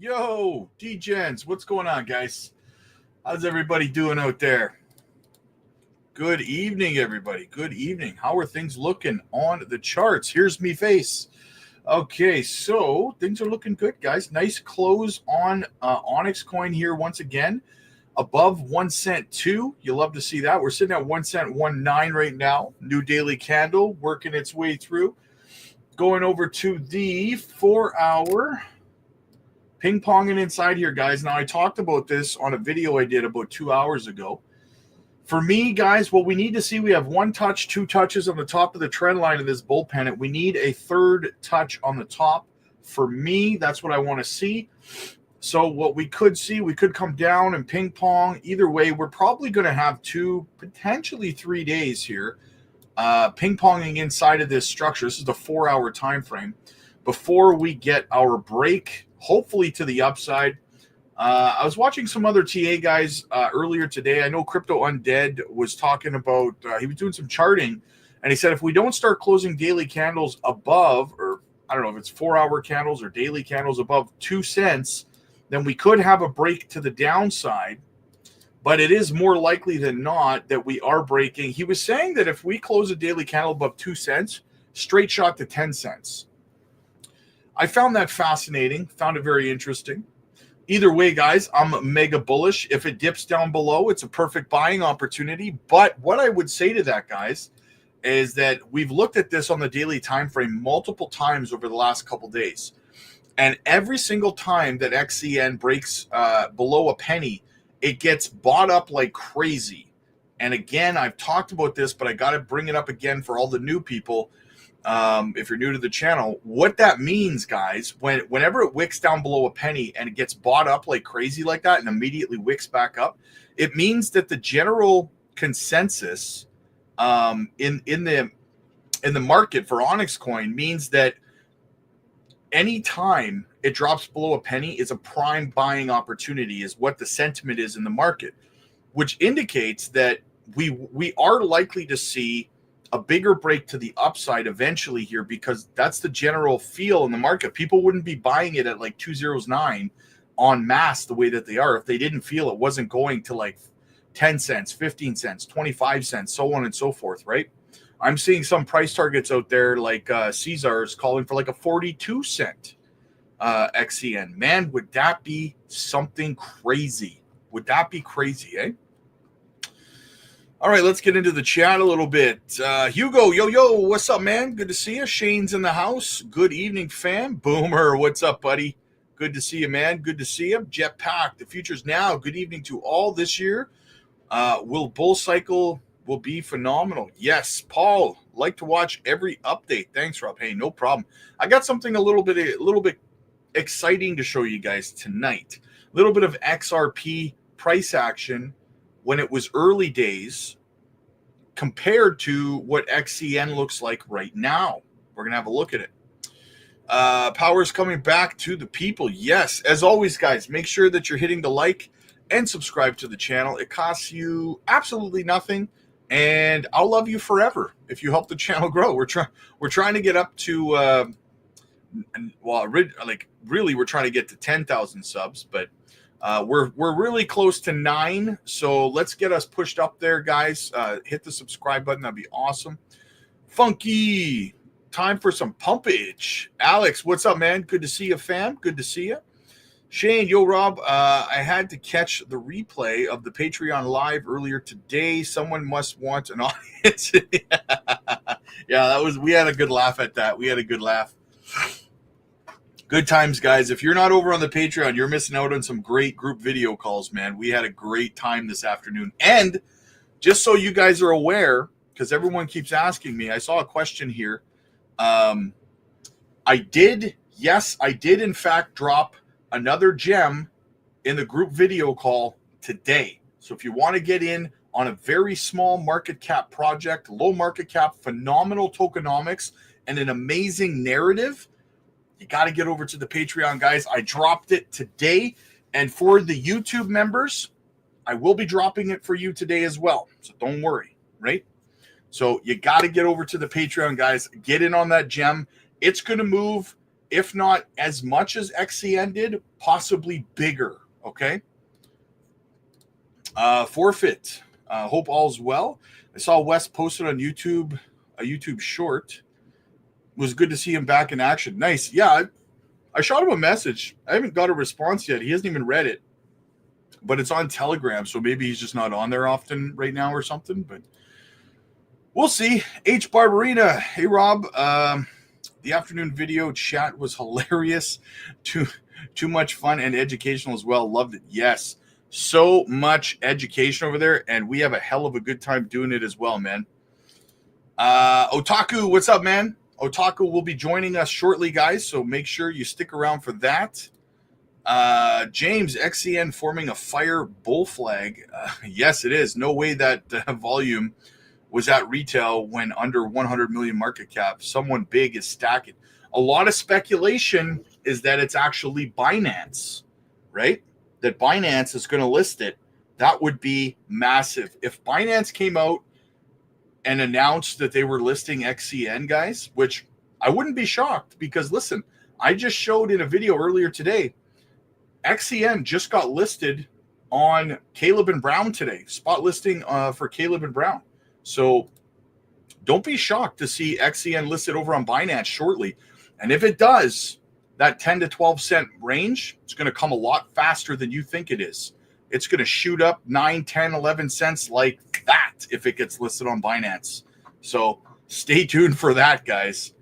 Yo, D-Gens, what's going on, guys? How's everybody doing out there? Good evening, everybody. Good evening. How are things looking on the charts? Here's me face. Okay, so things are looking good, guys. Nice close on Onyx coin here once again. Above 1 cent 2. You love to see that. We're sitting at 1 cent 1.9 right now. New daily candle working its way through. Going over to the 4-hour. Ping-ponging inside here, guys. Now, I talked about this on a video I did about 2 hours ago. For me, guys, what we need to see, we have one touch, two touches on the top of the trend line of this bull pennant. We need a third touch on the top. For me, that's what I want to see. So what we could see, we could come down and ping-pong. Either way, we're probably going to have 2, potentially 3 days here ping-ponging inside of this structure. This is the 4-hour time frame before we get our break, hopefully to the upside. I was watching some other TA guys earlier today. I know Crypto Undead was talking about, he was doing some charting, and he said if we don't start closing daily candles above, or I don't know if it's 4-hour candles or daily candles above 2 cents, then we could have a break to the downside. But it is more likely than not that we are breaking. He was saying that if we close a daily candle above 2 cents, straight shot to 10 cents. I found that fascinating, found it very interesting. Either way, guys, I'm mega bullish. If it dips down below, it's a perfect buying opportunity. But what I would say to that, guys, is that we've looked at this on the daily time frame multiple times over the last couple days. And every single time that XCN breaks below a penny, it gets bought up like crazy. And again, I've talked about this, but I got to bring it up again for all the new people. If you're new to the channel, what that means, guys, whenever it wicks down below a penny and it gets bought up like crazy like that and immediately wicks back up, it means that the general consensus in the market for Onyx coin means that any time it drops below a penny is a prime buying opportunity, is what the sentiment is in the market, which indicates that we are likely to see a bigger break to the upside eventually here, because that's the general feel in the market. People wouldn't be buying it at like 209 en masse the way that they are if they didn't feel it wasn't going to like 10 cents, 15 cents, 25 cents, so on and so forth, right? I'm seeing some price targets out there like Caesar's calling for like a 42 cent XCN. Man, would that be something crazy? Would that be crazy, eh? All right, let's get into the chat a little bit. Hugo, yo, what's up, man? Good to see you. Shane's in the house. Good evening, fam. Boomer, what's up, buddy? Good to see you, man. Good to see you. Jetpack, the future's now. Good evening to all this year. Will bull cycle will be phenomenal. Yes, Paul, like to watch every update. Thanks, Rob. Hey, no problem. I got something a little bit exciting to show you guys tonight. A little bit of XRP price action when it was early days compared to what XCN looks like right now. We're going to have a look at it. Power's coming back to the people. Yes, as always, guys, make sure that you're hitting the like and subscribe to the channel. It costs you absolutely nothing, and I'll love you forever if you help the channel grow. We're trying to get up to really we're trying to get to 10,000 subs, but we're really close to 9, so let's get us pushed up there, guys. Hit the subscribe button. That'd be awesome. Funky, time for some pumpage. Alex, what's up, man? Good to see you, fam. Good to see you. Shane, yo, Rob, I had to catch the replay of the Patreon live earlier today. Someone must want an audience. Yeah, we had a good laugh at that. We had a good laugh. Good times, guys. If you're not over on the Patreon, you're missing out on some great group video calls, man. We had a great time this afternoon. And just so you guys are aware, because everyone keeps asking me, I saw a question here. I did in fact drop another gem in the group video call today. So if you want to get in on a very small market cap project, low market cap, phenomenal tokenomics, and an amazing narrative, you got to get over to the Patreon, guys. I dropped it today. And for the YouTube members, I will be dropping it for you today as well. So don't worry, right? So you got to get over to the Patreon, guys. Get in on that gem. It's going to move if not as much as XCN did, possibly bigger. Okay. Forfeit. Hope all's well. I saw Wes posted on YouTube, a YouTube short. It was good to see him back in action. Nice. Yeah, I shot him a message. I haven't got a response yet. He hasn't even read it, but it's on Telegram, so maybe he's just not on there often right now or something, but we'll see. H. Barbarina. Hey, Rob. The afternoon video chat was hilarious. Too much fun and educational as well. Loved it. Yes. So much education over there, and we have a hell of a good time doing it as well, man. Otaku, what's up, man? Otaku will be joining us shortly, guys, so make sure you stick around for that. James, XCN forming a fire bull flag. Yes, it is. No way that volume was at retail when under 100 million market cap. Someone big is stacking. A lot of speculation is that it's actually Binance, right? That Binance is going to list it. That would be massive. If Binance came out and announced that they were listing XCN, guys, which I wouldn't be shocked because, listen, I just showed in a video earlier today, XCN just got listed on Caleb and Brown today, spot listing for Caleb and Brown. So don't be shocked to see XCN listed over on Binance shortly. And if it does, that 10 to 12 cent range, it's going to come a lot faster than you think it is. It's going to shoot up 9, 10, 11 cents like that if it gets listed on Binance. So stay tuned for that, guys.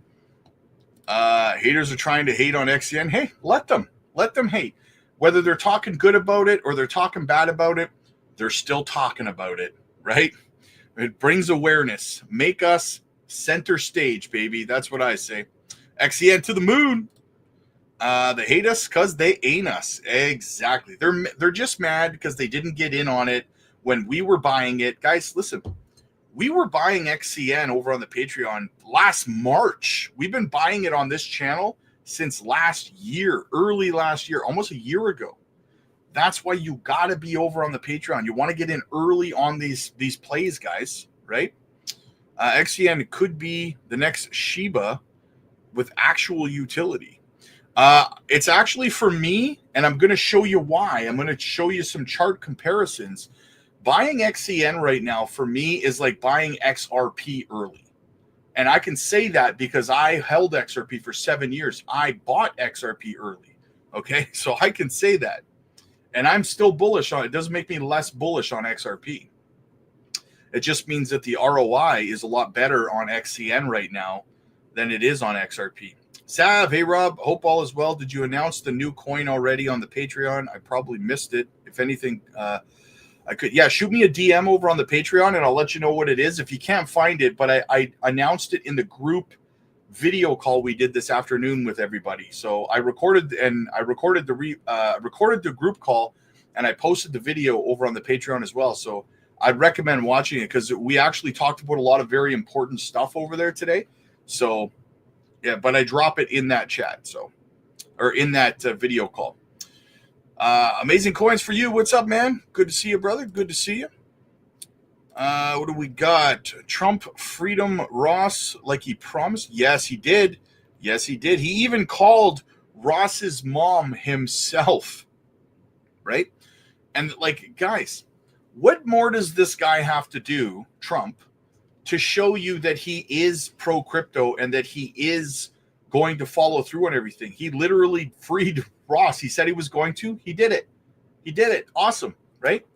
Haters are trying to hate on XCN. Hey, let them hate. Whether they're talking good about it or they're talking bad about it, they're still talking about it, right? It brings awareness. Make us center stage, baby. That's what I say. XCN to the moon. They hate us because they ain't us. Exactly. They're just mad because they didn't get in on it when we were buying it. Guys, listen. We were buying XCN over on the Patreon last March. We've been buying it on this channel since last year, early last year, almost a year ago. That's why you got to be over on the Patreon. You want to get in early on these plays, guys, right? XCN could be the next Shiba with actual utility. It's actually for me, and I'm going to show you why. I'm going to show you some chart comparisons. Buying XCN right now for me is like buying XRP early. And I can say that because I held XRP for 7 years. I bought XRP early. Okay, so I can say that. And I'm still bullish on it. It doesn't make me less bullish on XRP. It just means that the ROI is a lot better on XCN right now than it is on XRP. Sav, hey Rob, hope all is well. Did you announce the new coin already on the Patreon? I probably missed it. If anything, I could, shoot me a DM over on the Patreon and I'll let you know what it is if you can't find it. But I announced it in the group video call we did this afternoon with everybody. So I recorded the group call and I posted the video over on the Patreon as well. So I'd recommend watching it because we actually talked about a lot of very important stuff over there today. So yeah, but I drop it in that chat. So, or in that video call. Amazing coins for you. What's up, man? Good to see you, brother. Good to see you. What do we got? Trump freedom Ross like he promised. Yes, he did. Yes, he did. He even called Ross's mom himself. Right? And like, guys, what more does this guy have to do, Trump, to show you that he is pro crypto and that he is going to follow through on everything? He literally freed Ross. He said he was going to. He did it. He did it. Awesome, right?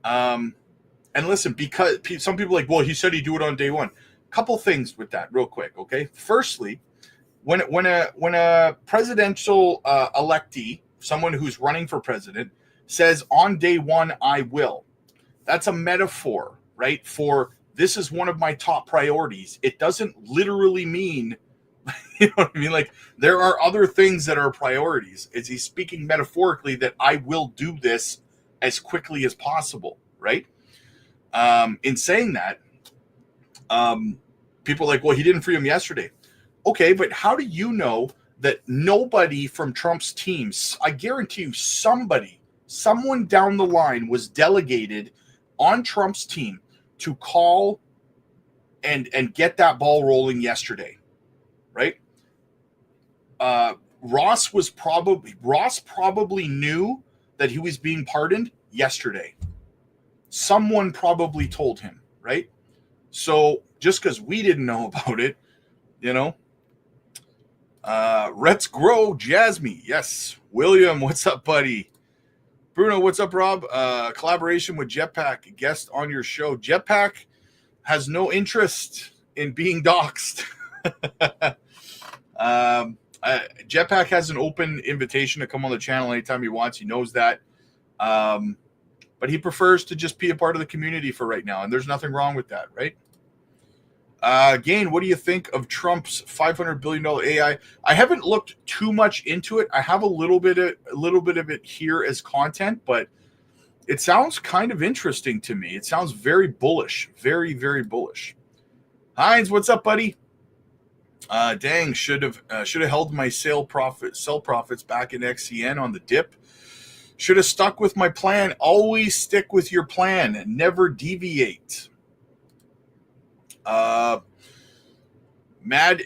And listen, because some people are like, well, he said he'd do it on day one. Couple things with that, real quick, okay? Firstly, when a presidential electee, someone who's running for president, says on day one I will, that's a metaphor, right? For this is one of my top priorities. It doesn't literally mean, you know what I mean? Like, there are other things that are priorities. Is he speaking metaphorically that I will do this as quickly as possible, right? In saying that, people are like, well, he didn't free him yesterday. Okay, but how do you know that nobody from Trump's teams, I guarantee you someone down the line was delegated on Trump's team to call and get that ball rolling yesterday, right? Ross probably knew that he was being pardoned yesterday. Someone probably told him, right? So just because we didn't know about it, you know. Let's grow, Jasmy. Yes. William, what's up, buddy? Bruno, what's up, Rob? Collaboration with Jetpack, guest on your show. Jetpack has no interest in being doxxed. Jetpack has an open invitation to come on the channel anytime he wants. He knows that. But he prefers to just be a part of the community for right now. And there's nothing wrong with that, right? Again, what do you think of Trump's $500 billion AI? I haven't looked too much into it. I have a little bit of it here as content, but it sounds kind of interesting to me. It sounds very bullish, very, very bullish. Heinz, what's up, buddy? Dang, should have held my sell profits back in XCN on the dip. Should have stuck with my plan. Always stick with your plan. Never deviate. Mad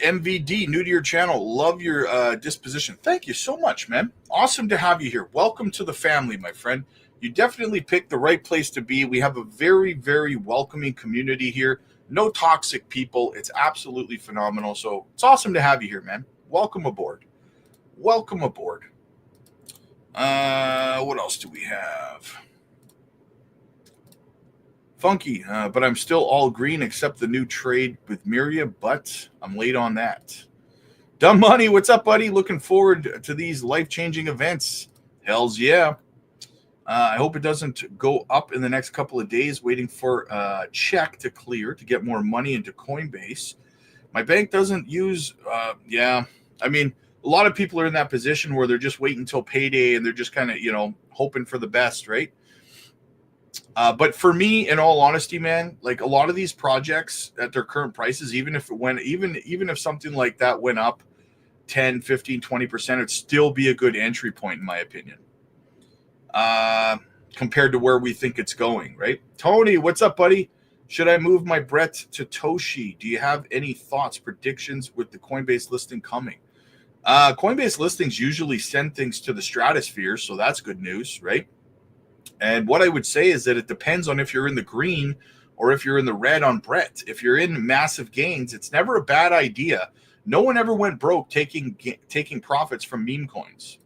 MVD, new to your channel. Love your disposition. Thank you so much, man. Awesome to have you here. Welcome to the family, my friend. You definitely picked the right place to be. We have a very, very welcoming community here. No toxic people. It's absolutely phenomenal. So it's awesome to have you here, man. Welcome aboard. Welcome aboard. What else do we have? Funky, but I'm still all green except the new trade with Miria, but I'm late on that. Dumb Money, what's up, buddy? Looking forward to these life-changing events. Hells yeah. I hope it doesn't go up in the next couple of days, waiting for a check to clear to get more money into Coinbase. My bank doesn't use, yeah. I mean, a lot of people are in that position where they're just waiting until payday and they're just kind of, hoping for the best, right? But for me, in all honesty, man, like a lot of these projects at their current prices, even if something like that went up 10, 15, 20%, it'd still be a good entry point, in my opinion, compared to where we think it's going, right? Tony, what's up, buddy? Should I move my Brett to Toshi? Do you have any thoughts, predictions with the Coinbase listing coming? Coinbase listings usually send things to the stratosphere, so that's good news, right? And what I would say is that it depends on if you're in the green or if you're in the red on Brett. If you're in massive gains, it's never a bad idea. No one ever went broke taking profits from meme coins.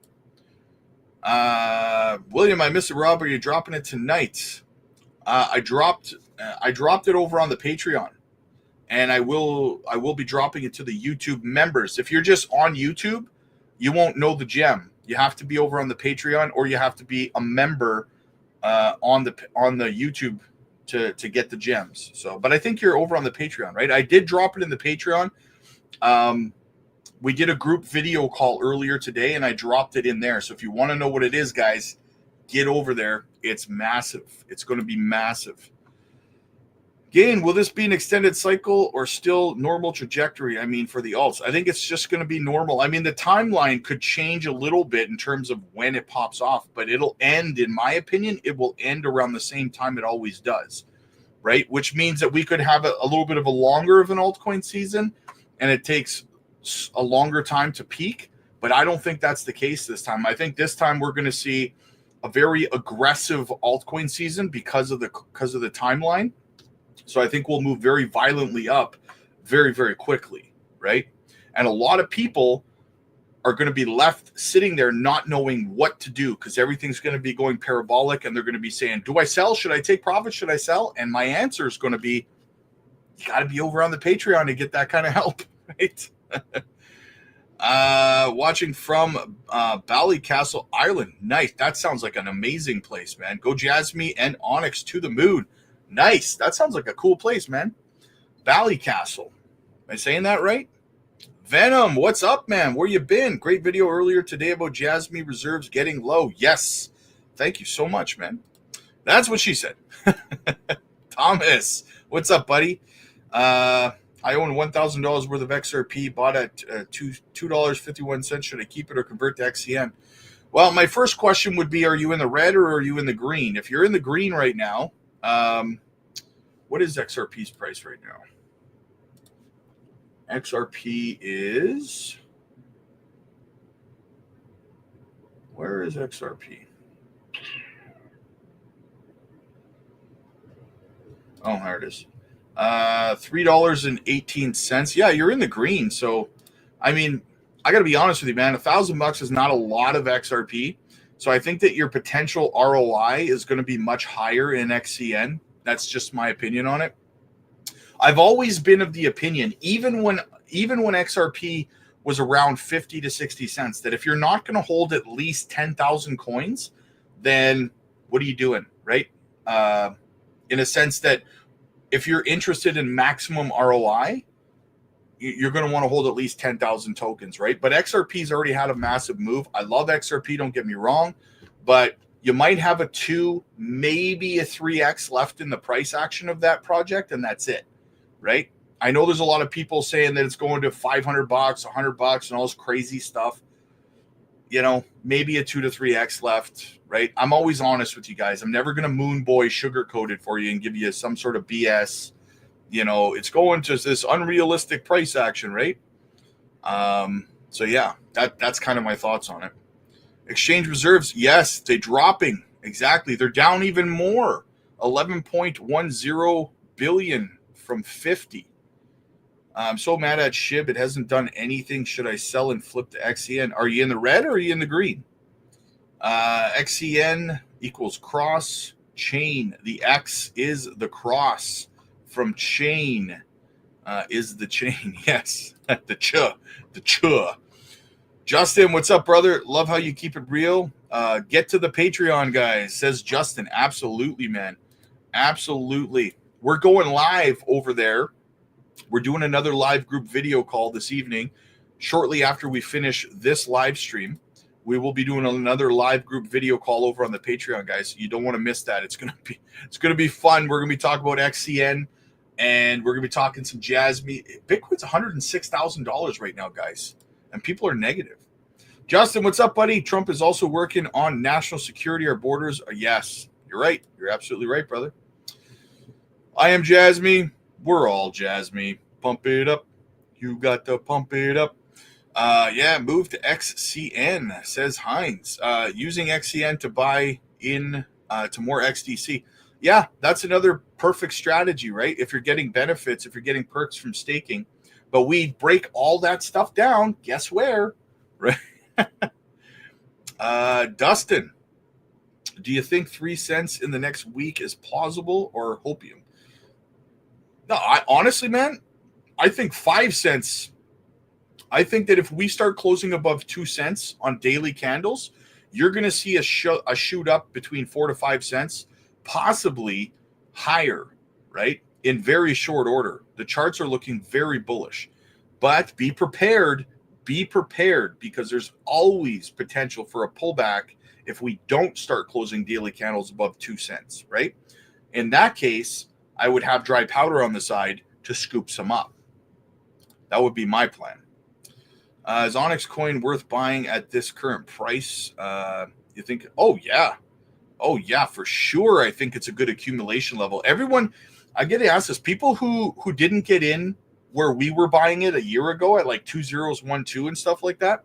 William, I miss it, Rob. Are you dropping it tonight? I dropped it over on the Patreon, and I will be dropping it to the YouTube members. If you're just on YouTube, you won't know the gem. You have to be over on the Patreon, or you have to be a member on the YouTube to get the gems. So, but I think you're over on the Patreon, right? I did drop it in the Patreon. We did a group video call earlier today, and I dropped it in there. So if you want to know what it is, guys, get over there. It's massive. It's going to be massive. Again, will this be an extended cycle or still normal trajectory? I mean, for the alts, I think it's just going to be normal. I mean, the timeline could change a little bit in terms of when it pops off, but it'll end, in my opinion, it will end around the same time it always does, right? Which means that we could have a little bit of a longer of an altcoin season, and it takes a longer time to peak, but I don't think that's the case this time. I think this time we're going to see a very aggressive altcoin season because of the timeline. So I think we'll move very violently up very, very quickly, right? And a lot of people are going to be left sitting there not knowing what to do because everything's going to be going parabolic, and they're going to be saying, do I sell? Should I take profit? Should I sell? And my answer is going to be, you got to be over on the Patreon to get that kind of help, right? Watching from Ballycastle, Ireland. Nice. That sounds like an amazing place, man. Go Jasmy and Onyx to the moon. Nice. That sounds like a cool place, man. Ballycastle. Am I saying that right? Venom, what's up, man? Where you been? Great video earlier today about Jasmy reserves getting low. Yes. Thank you so much, man. That's what she said. Thomas, what's up, buddy? I own $1,000 worth of XRP, bought at $2.51. Should I keep it or convert to XCN? Well, my first question would be, are you in the red or are you in the green? If you're in the green right now, what is XRP's price right now? XRP is Where is XRP? Oh, there it is. $3.18. Yeah, you're in the green. So, I mean, I got to be honest with you, man. $1,000 is not a lot of XRP. So I think that your potential ROI is going to be much higher in XCN. That's just my opinion on it. I've always been of the opinion, even when XRP was around 50 to 60 cents, that if you're not going to hold at least 10,000 coins, then what are you doing, right? In a sense that if you're interested in maximum ROI, you're going to want to hold at least 10,000 tokens, right? But XRP's already had a massive move. I love XRP, don't get me wrong, but you might have a 2, maybe a 3x left in the price action of that project, and that's it, right? I know there's a lot of people saying that it's going to $500, $100, and all this crazy stuff. You know, maybe a 2 to 3x left, right? I'm always honest with you guys. I'm never going to moon boy sugarcoat it for you and give you some sort of BS. You know, it's going to this unrealistic price action, right? So yeah, that's kind of my thoughts on it. Exchange reserves, yes, they're dropping. Exactly. They're down even more. 11.10 billion from 50. I'm so mad at SHIB. It hasn't done anything. Should I sell and flip to XCN? Are you in the red or are you in the green? XCN equals cross chain. The X is the cross from chain is the chain. Yes, the ch. Justin, what's up, brother? Love how you keep it real. Get to the Patreon, guys, says Justin. Absolutely, man. Absolutely. We're going live over there. We're doing another live group video call this evening. Shortly after we finish this live stream, we will be doing another live group video call over on the Patreon, guys. You don't want to miss that. It's gonna be fun. We're gonna be talking about XCN, and we're gonna be talking some JASMY. Bitcoin's $106,000 right now, guys, and people are negative. Justin, what's up, buddy? Trump is also working on national security. Our borders. Yes, you're right. You're absolutely right, brother. I am JASMY. We're all JASMY. Pump it up. You got to pump it up. Yeah, move to XCN, says Heinz. Using XCN to buy in to more XDC. Yeah, that's another perfect strategy, right? If you're getting benefits, if you're getting perks from staking. But we break all that stuff down. Guess where? Right? Dustin, do you think 3 cents in the next week is plausible or hopium? No, honestly, man, I think 5 cents. I think that if we start closing above 2 cents on daily candles, you're going to see a shoot up between 4 to 5 cents, possibly higher, right? In very short order. The charts are looking very bullish, but be prepared. Be prepared because there's always potential for a pullback if we don't start closing daily candles above 2 cents, right? In that case, I would have dry powder on the side to scoop some up. That would be my plan. Is Onyx coin worth buying at this current price? You think? Oh yeah, for sure. I think it's a good accumulation level. Everyone, I get asked this. People who didn't get in where we were buying it a year ago at like 2012 and stuff like that.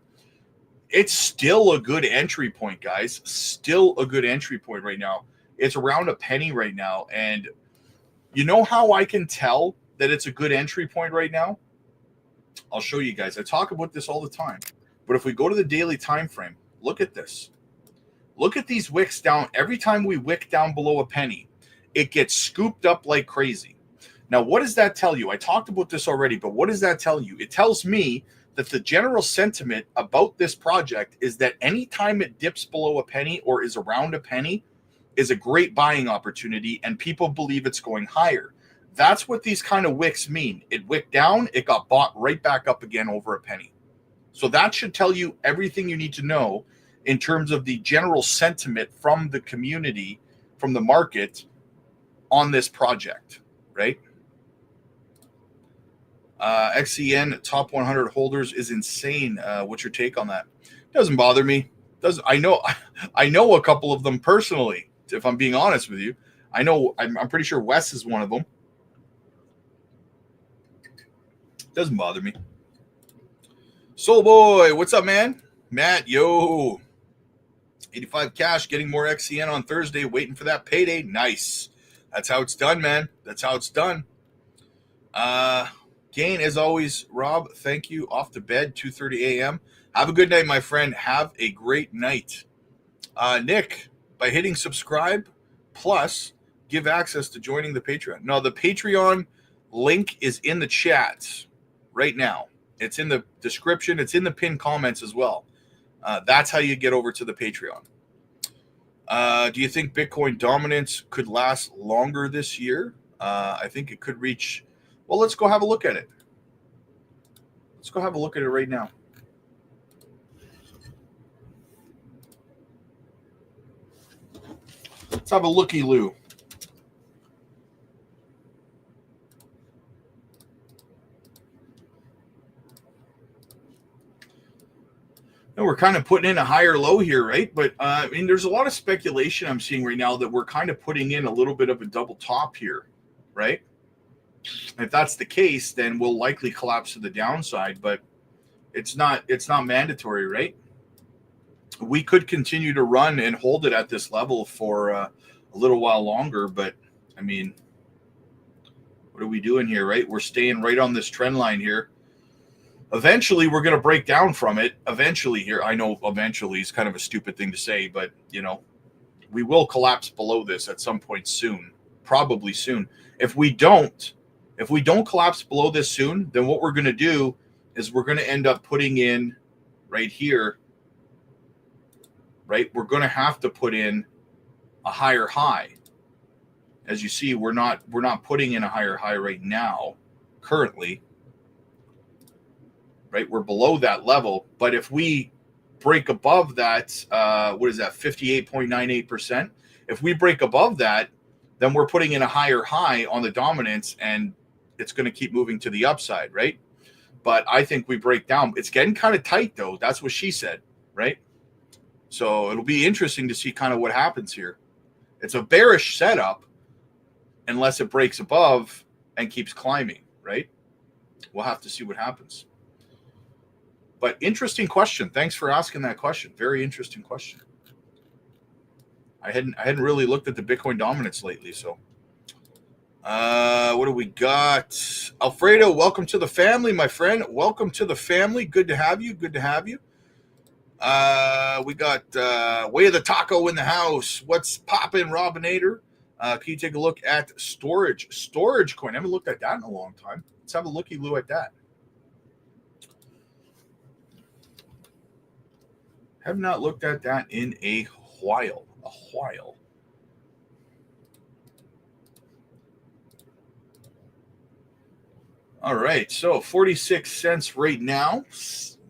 It's still a good entry point, guys. Still a good entry point right now. It's around a penny right now, and you know how I can tell that it's a good entry point right now? I'll show you guys. I talk about this all the time. But if we go to the daily time frame, look at this. Look at these wicks down. Every time we wick down below a penny, it gets scooped up like crazy. Now, what does that tell you? I talked about this already, but what does that tell you? It tells me that the general sentiment about this project is that anytime it dips below a penny or is around a penny is a great buying opportunity, and people believe it's going higher. That's what these kind of wicks mean. It wicked down, it got bought right back up again over a penny. So that should tell you everything you need to know in terms of the general sentiment from the community, from the market on this project, right? XCN top 100 holders is insane. What's your take on that? Doesn't bother me. I know a couple of them personally, if I'm being honest with you. I'm pretty sure Wes is one of them. Doesn't bother me. Soul Boy, what's up, man? Matt, yo. 85 cash, getting more XCN on Thursday, waiting for that payday. Nice. That's how it's done, man. That's how it's done. Gain, as always, Rob, thank you. Off to bed, 2:30 a.m. Have a good night, my friend. Have a great night. Nick, by hitting subscribe, plus give access to joining the Patreon. No, the Patreon link is in the chat right now. It's in the description. It's in the pinned comments as well. That's how you get over to the Patreon. Do you think Bitcoin dominance could last longer this year? I think it could reach... Well, let's go have a look at it. Let's go have a look at it right now. Let's have a looky-loo. And we're kind of putting in a higher low here, right? But, I mean, there's a lot of speculation I'm seeing right now that we're kind of putting in a little bit of a double top here, right? If that's the case, then we'll likely collapse to the downside, but it's not mandatory, right? We could continue to run and hold it at this level for a little while longer, but I mean, what are we doing here, right? We're staying right on this trend line here. Eventually, we're going to break down from it. Eventually here, I know eventually is kind of a stupid thing to say, but you know, we will collapse below this at some point soon, probably soon. If we don't collapse below this soon, then what we're going to do is we're going to end up putting in right here, right? We're going to have to put in a higher high. As you see, we're not putting in a higher high right now, currently, right? We're below that level, but if we break above that, what is that, 58.98%? If we break above that, then we're putting in a higher high on the dominance, and it's going to keep moving to the upside, right? But I think we break down. It's getting kind of tight, though. That's what she said, right? So it'll be interesting to see kind of what happens here. It's a bearish setup unless it breaks above and keeps climbing, right? We'll have to see what happens. But interesting question. Thanks for asking that question. Very interesting question. I hadn't really looked at the Bitcoin dominance lately, so. What do we got? Alfredo, welcome to the family, my friend. Welcome to the family. Good to have you. Good to have you. We got Way of the Taco in the house. What's poppin', Robinator? Can you take a look at storage coin? I haven't looked at that in a long time. Let's have a looky-loo at that. Have not looked at that in a while. All right, so 46 cents right now.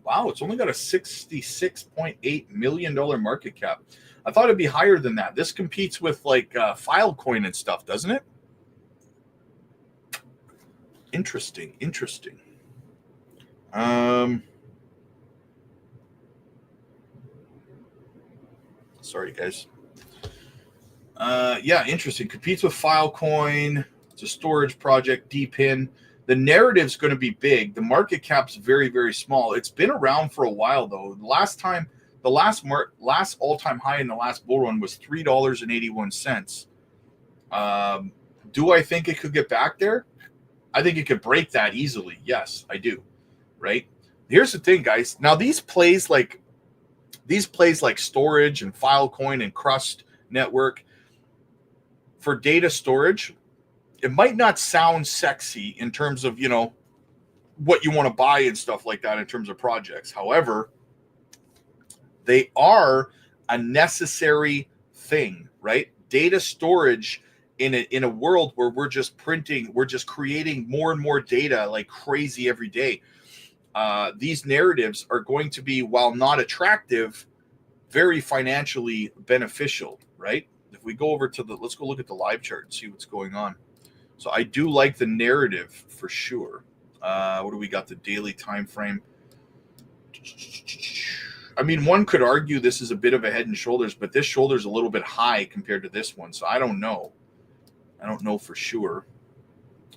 Wow, it's only got a $66.8 million market cap. I thought it'd be higher than that. This competes with like Filecoin and stuff, doesn't it? Interesting. Sorry, guys. Yeah, interesting. Competes with Filecoin. It's a storage project, DPIN. The narrative's going to be big. The market cap's very, very small. It's been around for a while, though. The last all-time high in the last bull run was $3.81. Do I think it could get back there? I think it could break that easily. Yes, I do. Right? Here's the thing, guys. Now, these plays like storage and Filecoin and Crust Network for data storage, it might not sound sexy in terms of, you know, what you want to buy and stuff like that in terms of projects. However, they are a necessary thing, right? Data storage in a world where we're just creating more and more data like crazy every day. These narratives are going to be, while not attractive, very financially beneficial, right? If we go over to let's go look at the live chart and see what's going on. So I do like the narrative for sure. What do we got? The daily time frame. I mean, one could argue this is a bit of a head and shoulders, but this shoulder's a little bit high compared to this one. So I don't know. I don't know for sure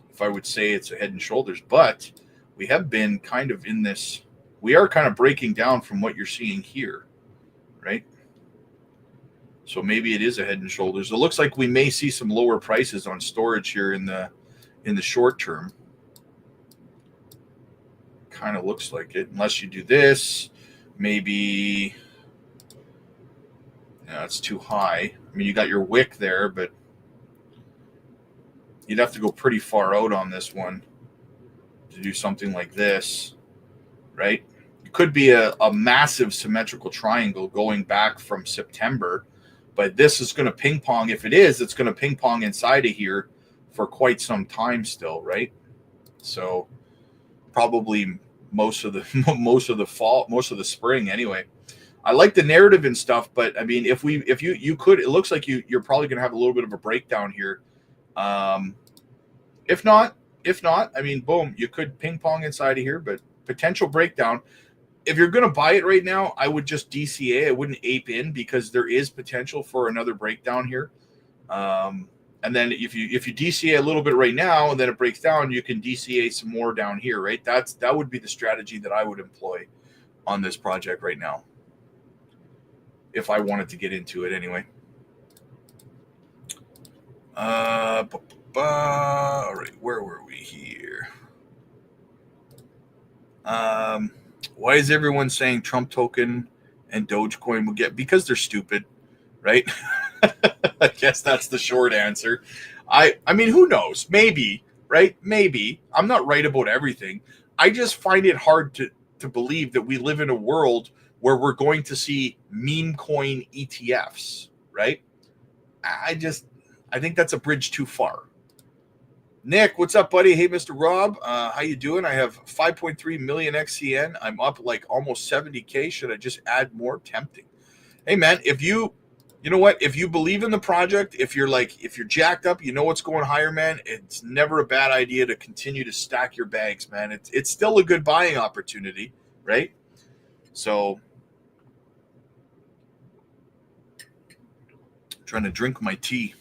if I would say it's a head and shoulders, but we have been kind of in this. We are kind of breaking down from what you're seeing here, right? So maybe it is a head and shoulders. It looks like we may see some lower prices on storage here in the short term. Kind of looks like it, unless you do this. Maybe it's too high. I mean, you got your wick there, but you'd have to go pretty far out on this one to do something like this, right? It could be a massive symmetrical triangle going back from September, but this is going to ping pong. If it is, it's going to ping pong inside of here for quite some time still, right? So probably most of the fall, most of the spring anyway. I like the narrative and stuff, but I mean, if you could, it looks like you're probably going to have a little bit of a breakdown here. If not, I mean, boom, you could ping pong inside of here, but potential breakdown. If you're going to buy it right now, I would just DCA. I wouldn't ape in because there is potential for another breakdown here. And then if you DCA a little bit right now and then it breaks down, you can DCA some more down here, right? That would be the strategy that I would employ on this project right now, if I wanted to get into it anyway. All right, where were we here? Why is everyone saying Trump token and Dogecoin will get? Because they're stupid, right? I guess that's the short answer. I mean, who knows? Maybe, right? Maybe. I'm not right about everything. I just find it hard to believe that we live in a world where we're going to see meme coin ETFs, right? I think that's a bridge too far. Nick, what's up, buddy? Hey, Mr. Rob, how you doing? I have 5.3 million XCN. I'm up like almost 70K. Should I just add more? Tempting. Hey, man, if you know what? If you believe in the project, if you're jacked up, you know what's going higher, man, it's never a bad idea to continue to stack your bags, man. It's still a good buying opportunity, right? So, I'm trying to drink my tea.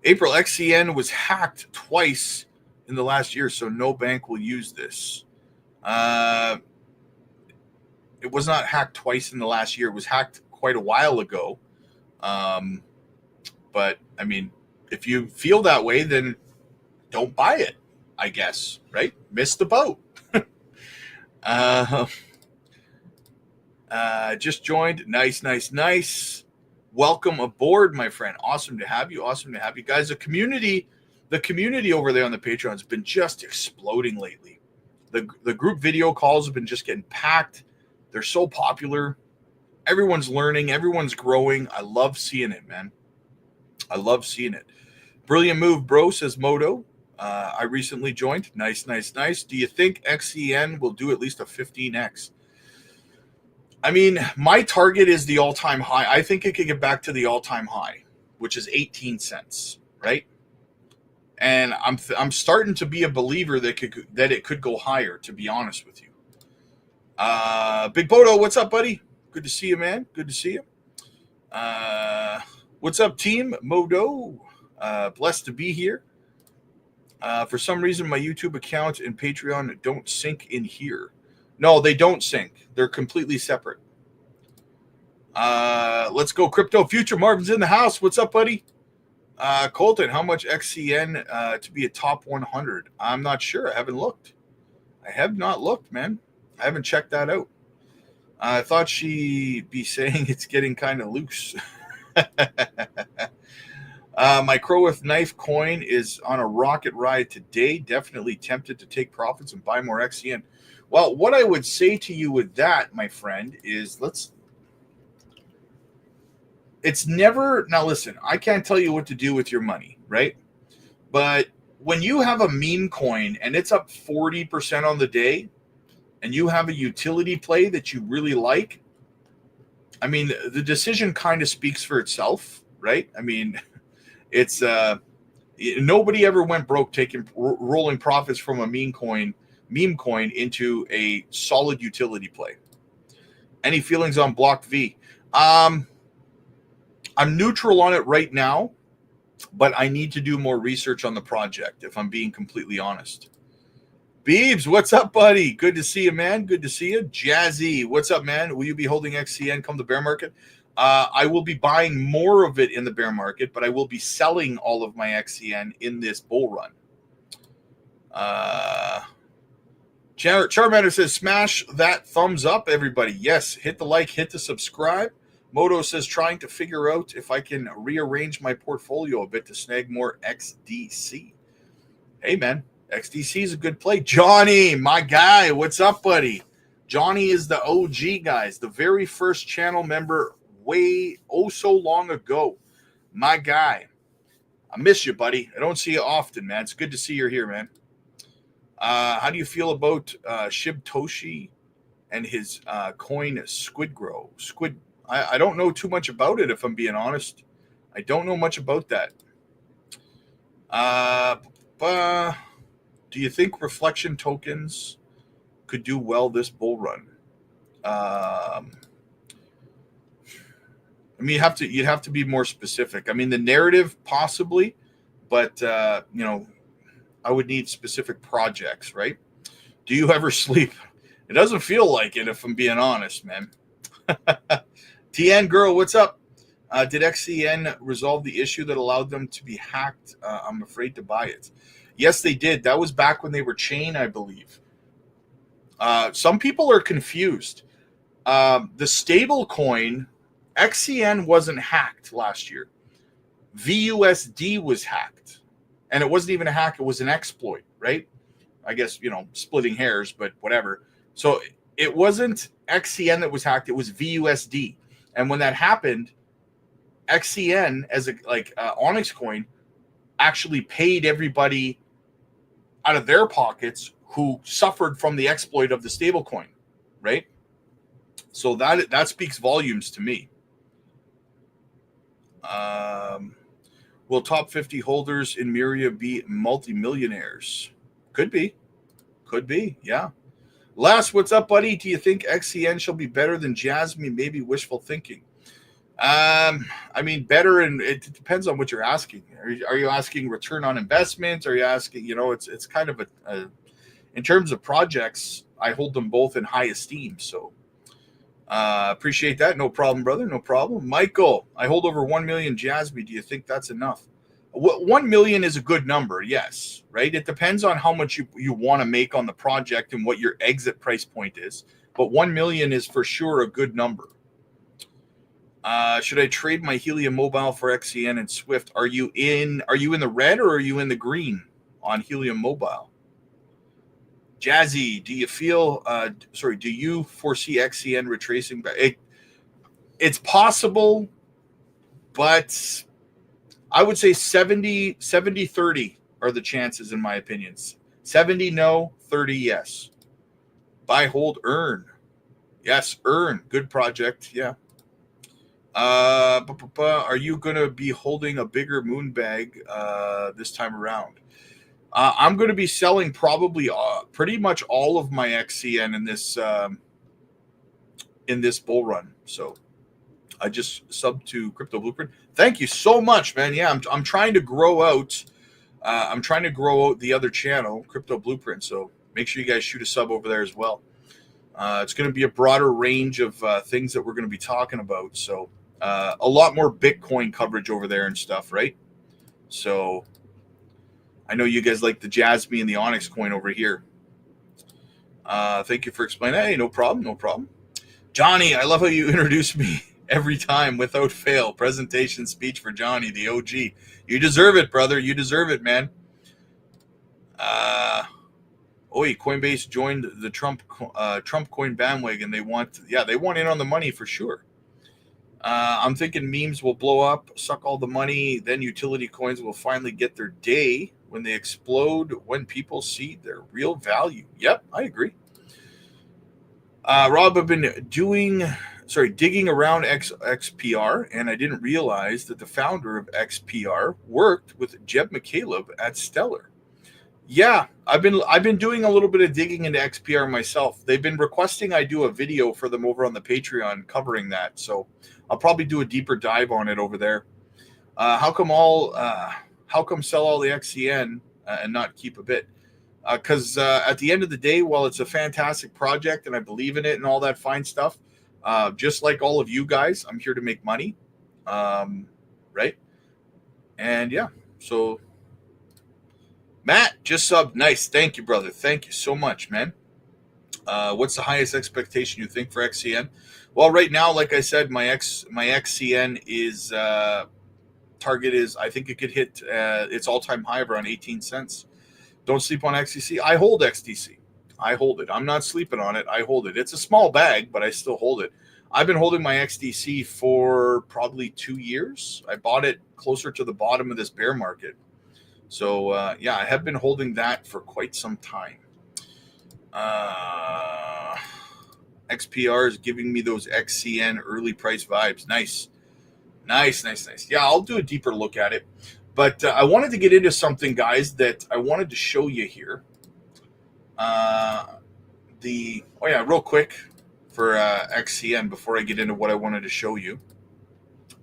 April XCN was hacked twice in the last year, so no bank will use this. It was not hacked twice in the last year. It was hacked quite a while ago. But, I mean, if you feel that way, then don't buy it, I guess, right? Miss the boat. Just joined. Nice. Welcome aboard, my friend. Awesome to have you. Guys, the community over there on the Patreon has been just exploding lately. The group video calls have been just getting packed. They're so popular. Everyone's learning. Everyone's growing. I love seeing it, man. I love seeing it. Brilliant move, bro, says Moto. I recently joined. Nice. Do you think XCN will do at least a 15x? I mean, my target is the all-time high. I think it could get back to the all-time high, which is 18 cents, right? And I'm starting to be a believer that it could go higher, to be honest with you. Big Bodo, what's up, buddy? Good to see you, man. Good to see you. What's up, team? Modo. Blessed to be here. For some reason, my YouTube account and Patreon don't sync in here. No, they don't sync. They're completely separate. Let's go Crypto Future. Marvin's in the house. What's up, buddy? Colton, how much XCN to be a top 100? I'm not sure. I haven't looked. I have not looked, man. I haven't checked that out. I thought she'd be saying it's getting kind of loose. My Crow with Knife coin is on a rocket ride today. Definitely tempted to take profits and buy more XCN. Well, what I would say to you with that, my friend, is it's never, now listen, I can't tell you what to do with your money, right? But when you have a meme coin and it's up 40% on the day and you have a utility play that you really like, I mean, the decision kind of speaks for itself, right? I mean, it's nobody ever went broke taking rolling profits from a meme coin into a solid utility play. Any feelings on Block V? I'm neutral on it right now, but I need to do more research on the project, if I'm being completely honest. Beebs, what's up, buddy? Good to see you, man. Good to see you. Jazzy, what's up, man? Will you be holding XCN come the bear market? I will be buying more of it in the bear market, but I will be selling all of my XCN in this bull run. Charmander says, smash that thumbs up, everybody. Yes, hit the like, hit the subscribe. Moto says, trying to figure out if I can rearrange my portfolio a bit to snag more XDC. Hey, man, XDC is a good play. Johnny, my guy, what's up, buddy? Johnny is the OG, guys, the very first channel member way so long ago. My guy. I miss you, buddy. I don't see you often, man. It's good to see you're here, man. How do you feel about Shibtoshi and his coin Squid Grow? I don't know too much about it, if I'm being honest. I don't know much about that. Do you think reflection tokens could do well this bull run? I mean, you'd have to be more specific. I mean, the narrative possibly, but you know, I would need specific projects, right? Do you ever sleep? It doesn't feel like it, if I'm being honest, man. TN girl, what's up? Did XCN resolve the issue that allowed them to be hacked? I'm afraid to buy it. Yes, they did. That was back when they were chain, I believe. Some people are confused. The stable coin, XCN wasn't hacked last year. VUSD was hacked. And it wasn't even a hack. It was an exploit, right? I guess, you know, splitting hairs, but whatever. So it wasn't XCN that was hacked. It was VUSD. And when that happened, XCN, as a Onyx coin, actually paid everybody out of their pockets who suffered from the exploit of the stable coin, right? So that speaks volumes to me. Will top 50 holders in Miria be multimillionaires? Could be, yeah. Les, what's up, buddy? Do you think XCN shall be better than JASMY? Maybe wishful thinking. I mean, better, and it depends on what you're asking. Are you asking return on investment? Are you asking, you know, it's kind of a in terms of projects, I hold them both in high esteem. So appreciate that. No problem, brother. No problem. Michael, I hold over 1 million JASMY. Do you think that's enough? 1 million is a good number. Yes. Right. It depends on how much you want to make on the project and what your exit price point is. But 1 million is for sure a good number. Should I trade my Helium Mobile for XCN and Swift? Are you in the red or are you in the green on Helium Mobile? Jazzy, do you foresee XCN retracing back? It's possible, but I would say 70-30 are the chances, in my opinion. 70 no, 30 yes. Buy, hold, earn. Yes, earn. Good project. Yeah. Are you going to be holding a bigger moon bag this time around? I'm going to be selling probably pretty much all of my XCN in this bull run. So I just subbed to Crypto Blueprint. Thank you so much, man. Yeah, I'm trying to grow out. I'm trying to grow out the other channel, Crypto Blueprint. So make sure you guys shoot a sub over there as well. It's going to be a broader range of things that we're going to be talking about. So a lot more Bitcoin coverage over there and stuff, right? So I know you guys like the JASMY and the Onyx coin over here. Thank you for explaining. Hey, no problem, no problem. Johnny, I love how you introduce me every time without fail. Presentation speech for Johnny, the OG. You deserve it, brother. You deserve it, man. Coinbase joined the Trump coin bandwagon. They want in on the money for sure. I'm thinking memes will blow up, suck all the money, then utility coins will finally get their day when they explode, when people see their real value. Yep, I agree. Rob, I've been digging around XPR, and I didn't realize that the founder of XPR worked with Jeb McCaleb at Stellar. Yeah, I've been doing a little bit of digging into XPR myself. They've been requesting I do a video for them over on the Patreon covering that, so I'll probably do a deeper dive on it over there. How come sell all the XCN and not keep a bit? Because at the end of the day, while it's a fantastic project and I believe in it and all that fine stuff, just like all of you guys, I'm here to make money, right? And yeah, so Matt just subbed. Nice, thank you, brother. Thank you so much, man. What's the highest expectation you think for XCN? Well, right now, like I said, my XCN is target is, I think it could hit its all-time high of around 18 cents. Don't sleep on XTC. I hold XTC. I hold it. I'm not sleeping on it. I hold it. It's a small bag, but I still hold it. I've been holding my XTC for probably 2 years. I bought it closer to the bottom of this bear market. So, yeah, I have been holding that for quite some time. XPR is giving me those XCN early price vibes. Nice. Yeah, I'll do a deeper look at it. But I wanted to get into something, guys, that I wanted to show you here. Real quick for XCN before I get into what I wanted to show you.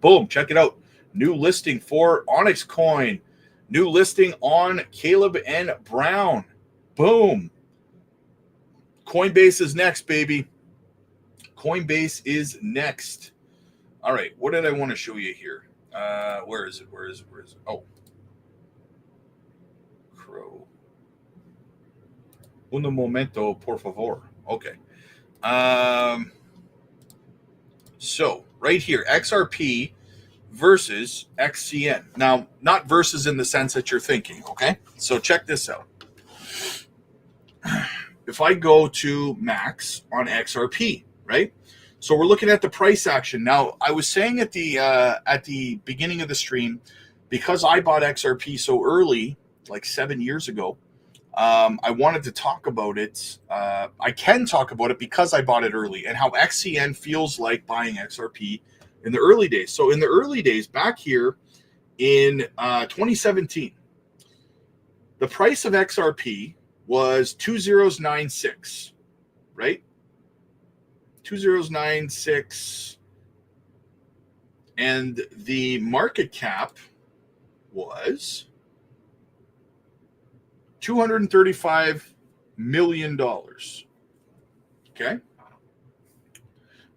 Boom, check it out. New listing for Onyx coin. New listing on Caleb and Brown. Boom. Coinbase is next, baby. Coinbase is next. All right, what did I want to show you here? Where is it? Oh. Crow. Un momento, por favor. Okay. So, right here, XRP versus XCN. Now, not versus in the sense that you're thinking, okay? So, check this out. If I go to max on XRP, right? So we're looking at the price action. Now, I was saying at the beginning of the stream, because I bought XRP so early, like 7 years ago, I wanted to talk about it. I can talk about it because I bought it early and how XCN feels like buying XRP in the early days. So in the early days, back here in 2017, the price of XRP was 2096, right? 2096, and the market cap was $235 million. Okay.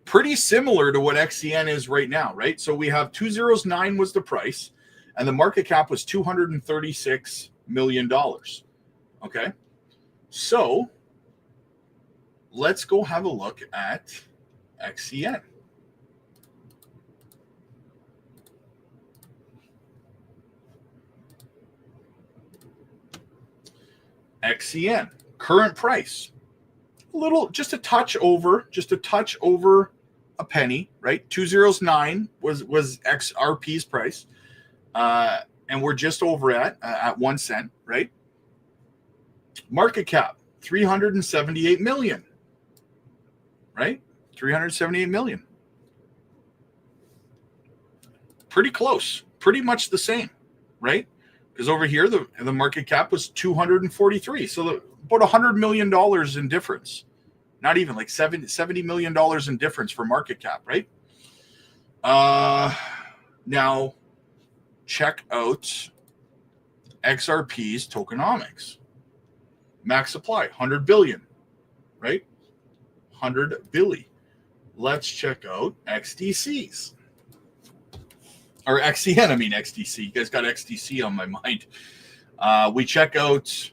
Pretty similar to what XCN is right now, right? So we have 209 was the price, and the market cap was $236 million. Okay. So let's go have a look at XCN. XCN, current price, just a touch over a penny, right? 209 was XRP's price, and we're just over at 1 cent, right? Market cap 378 million. Right? 378 million. Pretty close. Pretty much the same, right? Because over here, the market cap was 243. So about $100 million in difference. Not even like $70 million in difference for market cap, right? Now, check out XRP's tokenomics. Max supply, 100 billion, right? 100 billion. Let's check out XDCs. Or XCN, I mean XDC. You guys got XDC on my mind. We check out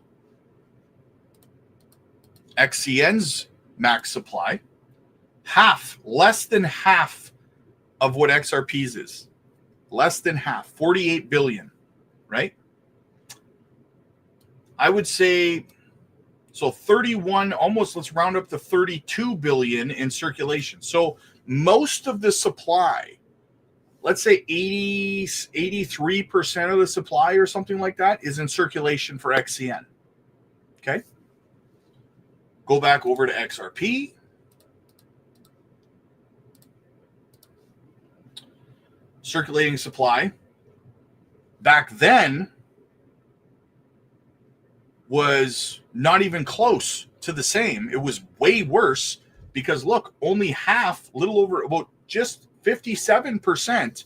XCN's max supply. Less than half of what XRP's is. Less than half, 48 billion, right? I would say, so 31, almost, let's round up to 32 billion in circulation. So most of the supply, let's say 83% of the supply or something like that is in circulation for XCN. Okay. Go back over to XRP. Circulating supply back then was not even close to the same. It was way worse because look, only half, little over, about just 57%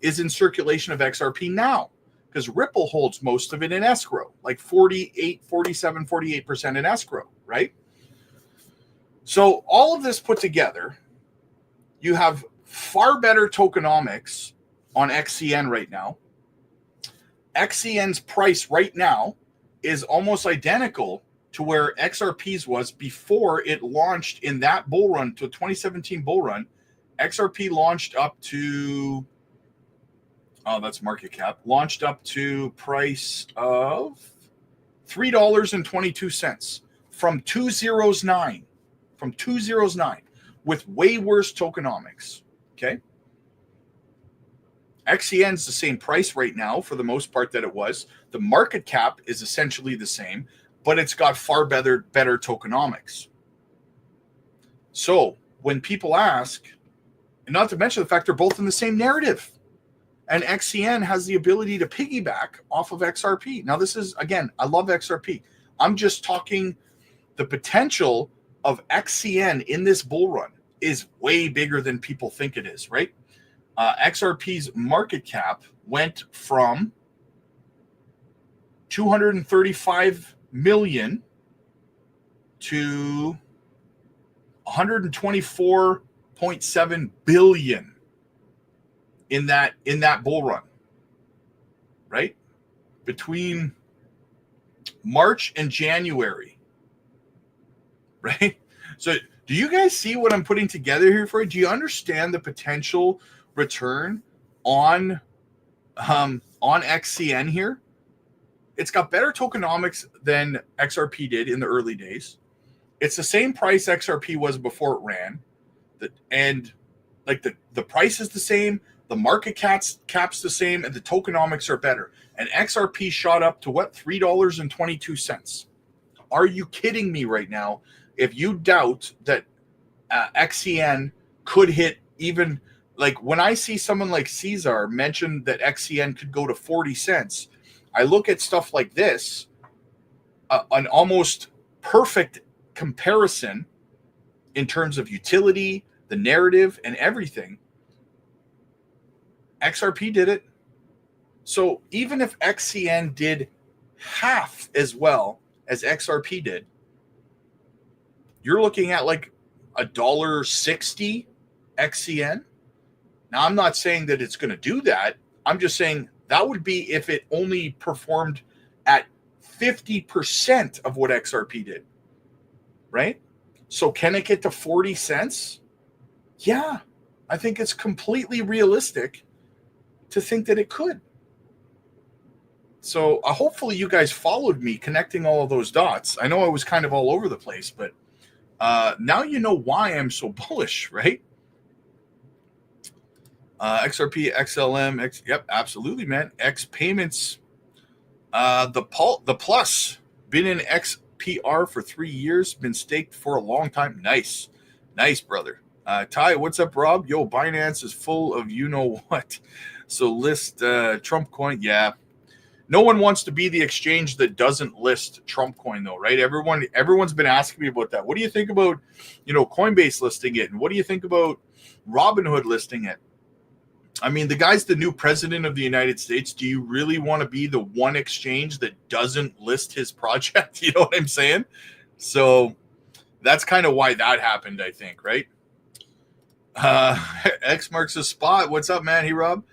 is in circulation of XRP now. because Ripple holds most of it in escrow, like 48, 47, 48% in escrow, right? So all of this put together, you have far better tokenomics on XCN right now. XCN's price right now is almost identical to where XRP's was before it launched in that bull run, to 2017 bull run. XRP launched up to, oh, that's market cap, launched up to price of $3.22 from 209, with way worse tokenomics. Okay. XCN's the same price right now for the most part that it was. The market cap is essentially the same, but it's got far better tokenomics. So when people ask, and not to mention the fact they're both in the same narrative, and XCN has the ability to piggyback off of XRP. Now this is, again, I love XRP. I'm just talking the potential of XCN in this bull run is way bigger than people think it is, right? XRP's market cap went from 235 million to 124.7 billion in that bull run, right? Between March and January, right? So do you guys see what I'm putting together here for you? Do you understand the potential return on XCN here? It's got better tokenomics than XRP did in the early days. It's the same price XRP was before it ran, and like the price is the same, the market cap's the same, and the tokenomics are better. And XRP shot up to what, $3.22? Are you kidding me right now? If you doubt that XCN could hit even, like when I see someone like Caesar mention that XCN could go to 40 cents, I look at stuff like this, an almost perfect comparison in terms of utility, the narrative, and everything. XRP did it. So even if XCN did half as well as XRP did, you're looking at like $1.60 XCN. Now, I'm not saying that it's going to do that. I'm just saying that would be if it only performed at 50% of what XRP did, right? So can it get to 40 cents? Yeah, I think it's completely realistic to think that it could. So hopefully you guys followed me connecting all of those dots. I know I was kind of all over the place, but now you know why I'm so bullish, right? XRP, XLM, yep, absolutely, man. X payments, the plus, been in XPR for 3 years, been staked for a long time. Nice, brother. Ty, what's up, Rob? Yo, Binance is full of you know what. So list Trump coin, yeah. No one wants to be the exchange that doesn't list Trump coin, though, right? Everyone's been asking me about that. What do you think about, Coinbase listing it, and what do you think about Robinhood listing it? I mean, the guy's the new president of the United States. Do you really want to be the one exchange that doesn't list his project? You know what I'm saying? So that's kind of why that happened, I think, right? X marks the spot. What's up, man? Hey, Rob.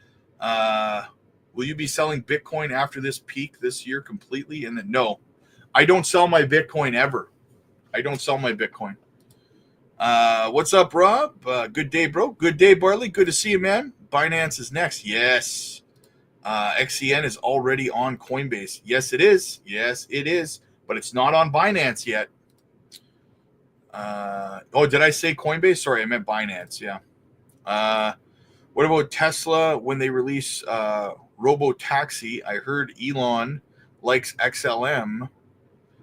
Will you be selling Bitcoin after this peak this year completely? And then, no, I don't sell my Bitcoin ever. I don't sell my Bitcoin. What's up, Rob? Good day, bro. Good day, Barley. Good to see you, man. Binance is next. Yes. XCN is already on Coinbase. Yes, it is. Yes, it is. But it's not on Binance yet. Did I say Coinbase? Sorry, I meant Binance. Yeah. What about Tesla when they release Robo-Taxi? I heard Elon likes XLM,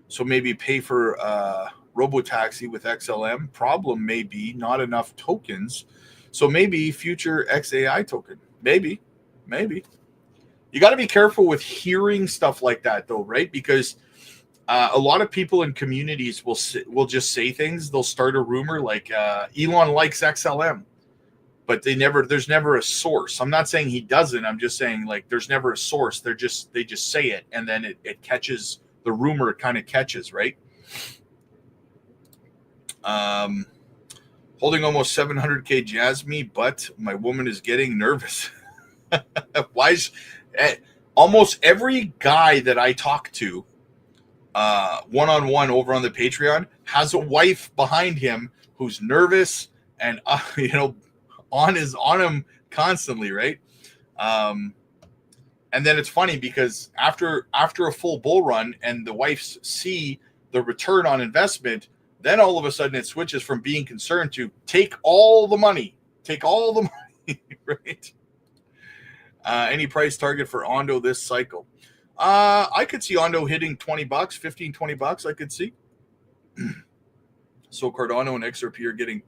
so maybe pay for Robo-Taxi with XLM. Problem may be not enough tokens, so maybe future XAI token. Maybe. You got to be careful with hearing stuff like that, though, right? Because a lot of people in communities will just say things. They'll start a rumor like Elon likes XLM. but there's never a source. I'm not saying he doesn't. I'm just saying like there's never a source. They just say it, and then it catches, the rumor kind of catches, right? Holding almost 700K JASMY, but my woman is getting nervous. Why is almost every guy that I talk to one-on-one over on the Patreon has a wife behind him who's nervous and on him constantly, right? And then it's funny because after a full bull run and the wives see the return on investment, then all of a sudden it switches from being concerned to take all the money, right? Any price target for Ondo this cycle? I could see Ondo hitting $20, $15-20. I could see. So Cardano and XRP are getting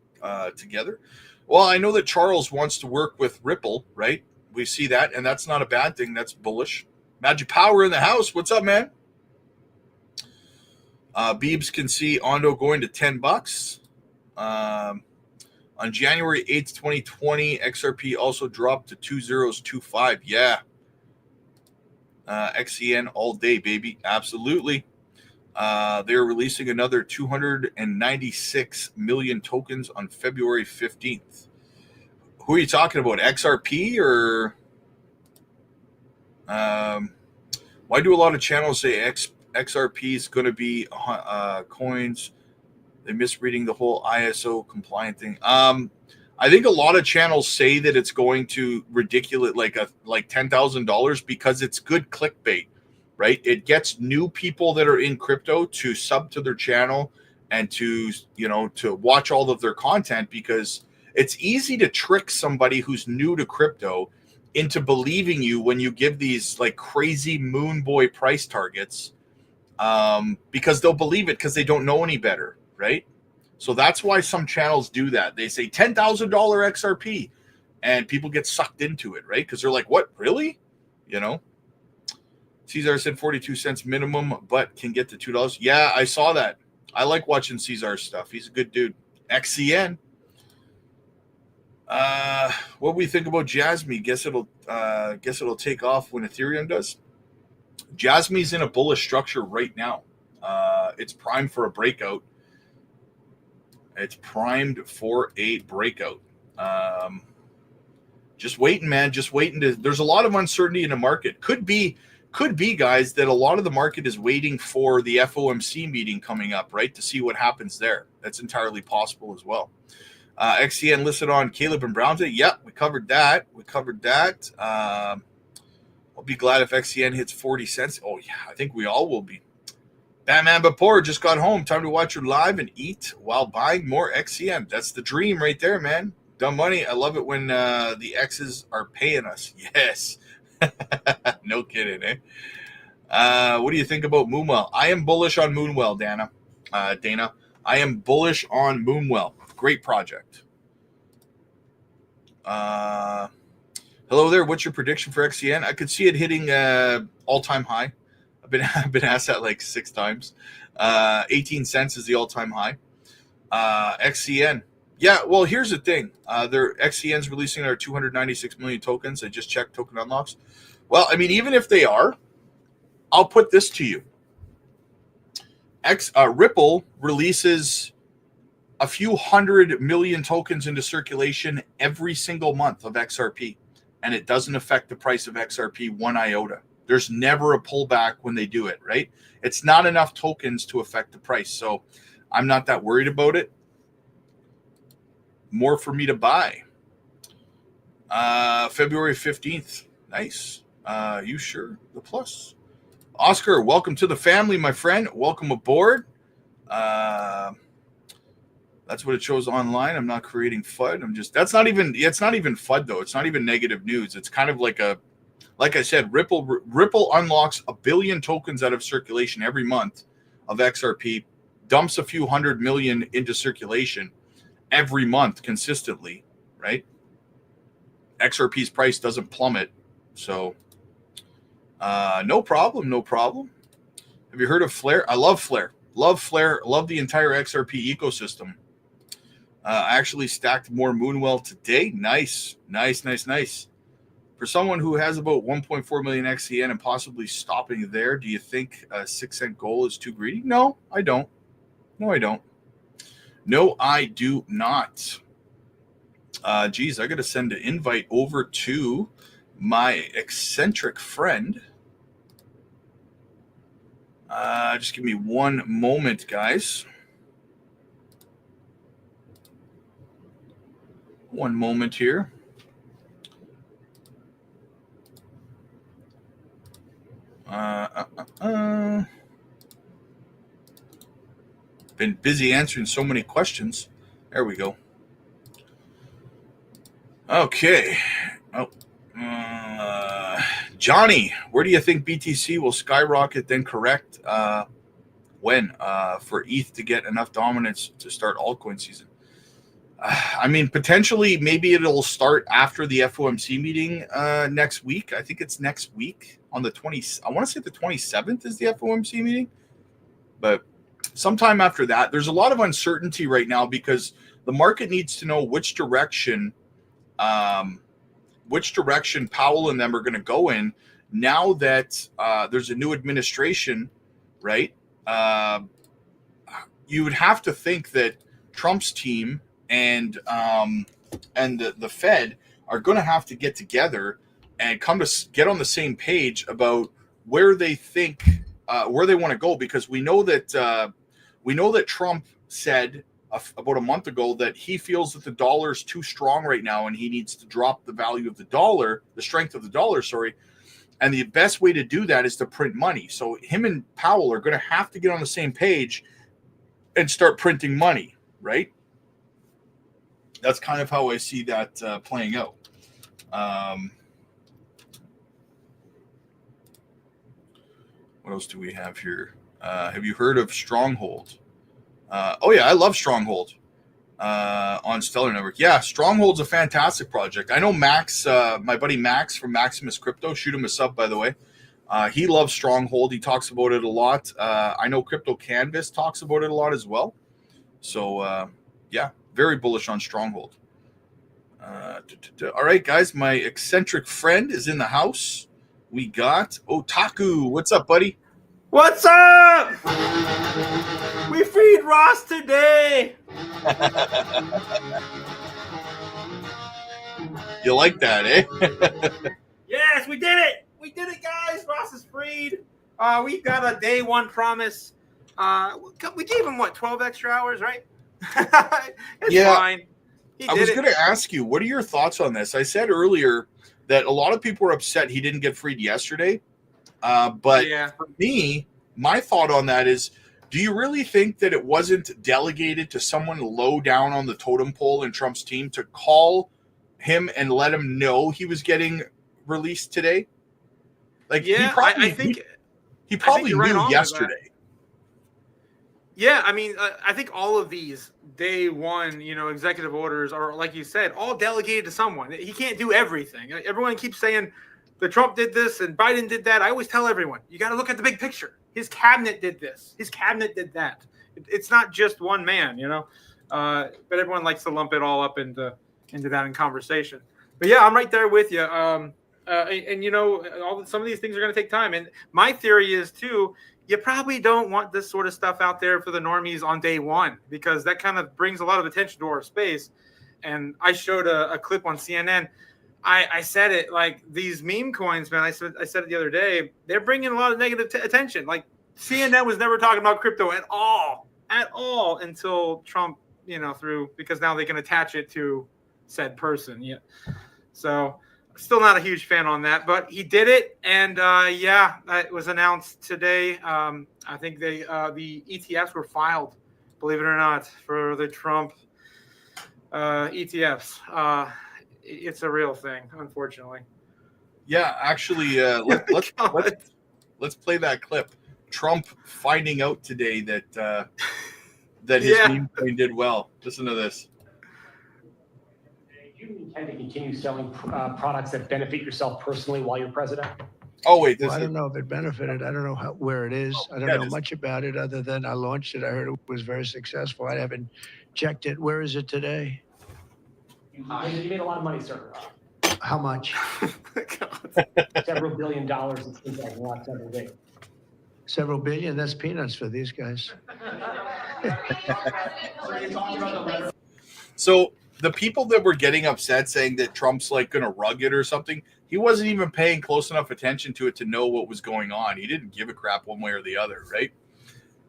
together. Well, I know that Charles wants to work with Ripple, right? We see that, and that's not a bad thing. That's bullish. Magic Power in the house. What's up, man? Beebs can see Ondo going to $10. On January 8th, 2020, XRP also dropped to 2025. Yeah. XCN all day, baby. Absolutely. They're releasing another 296 million tokens on February 15th. Who are you talking about? XRP or why do a lot of channels say XRP is going to be coins? They're misreading the whole ISO compliant thing. I think a lot of channels say that it's going to ridiculous like $10,000 because it's good clickbait, right? It gets new people that are in crypto to sub to their channel and to watch all of their content, because it's easy to trick somebody who's new to crypto into believing you when you give these like crazy moon boy price targets, because they'll believe it because they don't know any better, right? So that's why some channels do that. They say $10,000 XRP, and people get sucked into it, right? Because they're like, what, really? Cesar said 42 cents minimum, but can get to $2. Yeah, I saw that. I like watching Cesar's stuff. He's a good dude. XCN. What do we think about JASMY? Guess it'll take off when Ethereum does. JASMY's in a bullish structure right now. It's primed for a breakout. It's primed for a breakout. Just waiting, man. Just waiting. There's a lot of uncertainty in the market. Could be, guys, that a lot of the market is waiting for the FOMC meeting coming up, right, to see what happens there. That's entirely possible as well. XCN listed on Caleb and Brown today. Yep, we covered that. I'll be glad if XCN hits 40 cents. Oh, yeah, I think we all will be. Batman Bapor just got home. Time to watch your live and eat while buying more XCN. That's the dream right there, man. Dumb money. I love it when the X's are paying us. Yes. No kidding, eh? What do you think about Moonwell? I am bullish on Moonwell, Dana. I am bullish on Moonwell. Great project. Hello there. What's your prediction for XCN? I could see it hitting all-time high. I've been asked that like 6 times. 18 cents is the all-time high. XCN. Yeah, well, here's the thing. XCN's releasing our 296 million tokens. I just checked token unlocks. Well, I mean, even if they are, I'll put this to you. Ripple releases a few 100 million tokens into circulation every single month of XRP, and it doesn't affect the price of XRP one iota. There's never a pullback when they do it, right? It's not enough tokens to affect the price, so I'm not that worried about it. More for me to buy. February 15th. Nice. You sure? The plus. Oscar, welcome to the family, my friend. Welcome aboard. That's what it shows online. I'm not creating FUD. It's not even FUD though. It's not even negative news. It's kind of like I said, Ripple unlocks 1 billion tokens out of circulation every month of XRP, dumps a few 100 million into circulation every month consistently, right? XRP's price doesn't plummet. So no problem. Have you heard of Flare? I love Flare. Love Flare. Love the entire XRP ecosystem. I actually stacked more Moonwell today. Nice. For someone who has about 1.4 million XCN and possibly stopping there, do you think a 6-cent goal is too greedy? No, I don't. No, I do not. Geez, I got to send an invite over to my eccentric friend. Just give me one moment, guys. One moment here. Been busy answering so many questions. There we go. Okay. Oh, Johnny, where do you think BTC will skyrocket then correct? When? For ETH to get enough dominance to start altcoin season? I mean, potentially, maybe it'll start after the FOMC meeting next week. I think it's next week on the 20th. I want to say the 27th is the FOMC meeting, but sometime after that. There's a lot of uncertainty right now because the market needs to know which direction Powell and them are going to go in now that there's a new administration, right? You would have to think that Trump's team and the Fed are going to have to get together and come to get on the same page about where they think where they want to go, because we know that Trump said about a month ago that he feels that the dollar is too strong right now and he needs to drop the value of the dollar, the strength of the dollar, and the best way to do that is to print money. So him and Powell are going to have to get on the same page and start printing money, right? That's kind of how I see that playing out. What else do we have here? Have you heard of Stronghold? Oh, yeah, I love Stronghold on Stellar Network. Yeah, Stronghold's a fantastic project. I know Max, my buddy Max from Maximus Crypto, shoot him a sub, by the way. He loves Stronghold. He talks about it a lot. I know Crypto Canvas talks about it a lot as well. So, yeah, very bullish on Stronghold. All right, guys, my eccentric friend is in the house. We got Otaku. What's up, buddy? What's up? We freed Ross today. You like that, eh? Yes, we did it. We did it, guys. Ross is freed. We got a day one promise. We gave him, 12 extra hours, right? It's fine. I was going to ask you, what are your thoughts on this? I said earlier that a lot of people were upset he didn't get freed yesterday. But for me, my thought on that is, do you really think that it wasn't delegated to someone low down on the totem pole in Trump's team to call him and let him know he was getting released today? Like, I think he probably knew yesterday. Yeah, I mean, I think all of these day one, executive orders are, like you said, all delegated to someone. He can't do everything. Everyone keeps saying the Trump did this and Biden did that. I always tell everyone, you got to look at the big picture. His cabinet did this. His cabinet did that. It's not just one man, but everyone likes to lump it all up into that in conversation. But yeah, I'm right there with you. Some of these things are going to take time. And my theory is too, you probably don't want this sort of stuff out there for the normies on day one, because that kind of brings a lot of attention to our space. And I showed a clip on CNN. I said it, like, these meme coins, man. I said it the other day. They're bringing a lot of negative attention. Like, CNN was never talking about crypto at all until Trump, because now they can attach it to said person. Yeah. So still not a huge fan on that, but he did it. And it was announced today. I think the ETFs were filed, believe it or not, for the Trump ETFs. It's a real thing, unfortunately. Yeah, actually, let's play that clip. Trump finding out today that his meme coin did well. Listen to this. Do you intend to continue selling products that benefit yourself personally while you're president? Oh wait, Well, I don't know if it benefited. I don't know where it is. I don't know much about it other than I launched it. I heard it was very successful. I haven't checked it. Where is it today? You made a lot of money, sir. How much? Several $1 billion, it seems like, in the last several days. Several billion? That's peanuts for these guys. So the people that were getting upset saying that Trump's like going to rug it or something, he wasn't even paying close enough attention to it to know what was going on. He didn't give a crap one way or the other, right?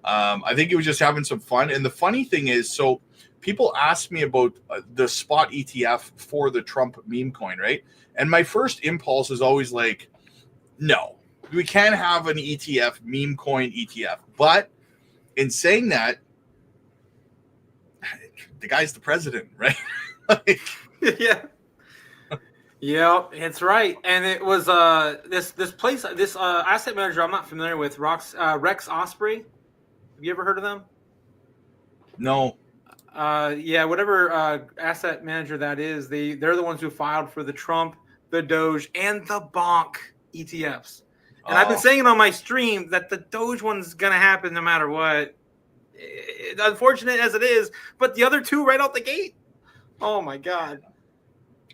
I think he was just having some fun. And the funny thing is, so people ask me about the spot ETF for the Trump meme coin, right? And my first impulse is always like, no, we can't have an ETF, meme coin ETF. But in saying that, the guy's the president, right? Like, yeah. Yeah, it's right. And it was this place, this asset manager I'm not familiar with, Rex Osprey. Have you ever heard of them? no. Yeah, whatever asset manager that is, they're the ones who filed for the Trump, the Doge, and the Bonk ETFs. And I've been saying it on my stream that the Doge one's going to happen no matter what. Unfortunate as it is, but the other two right out the gate. Oh my God.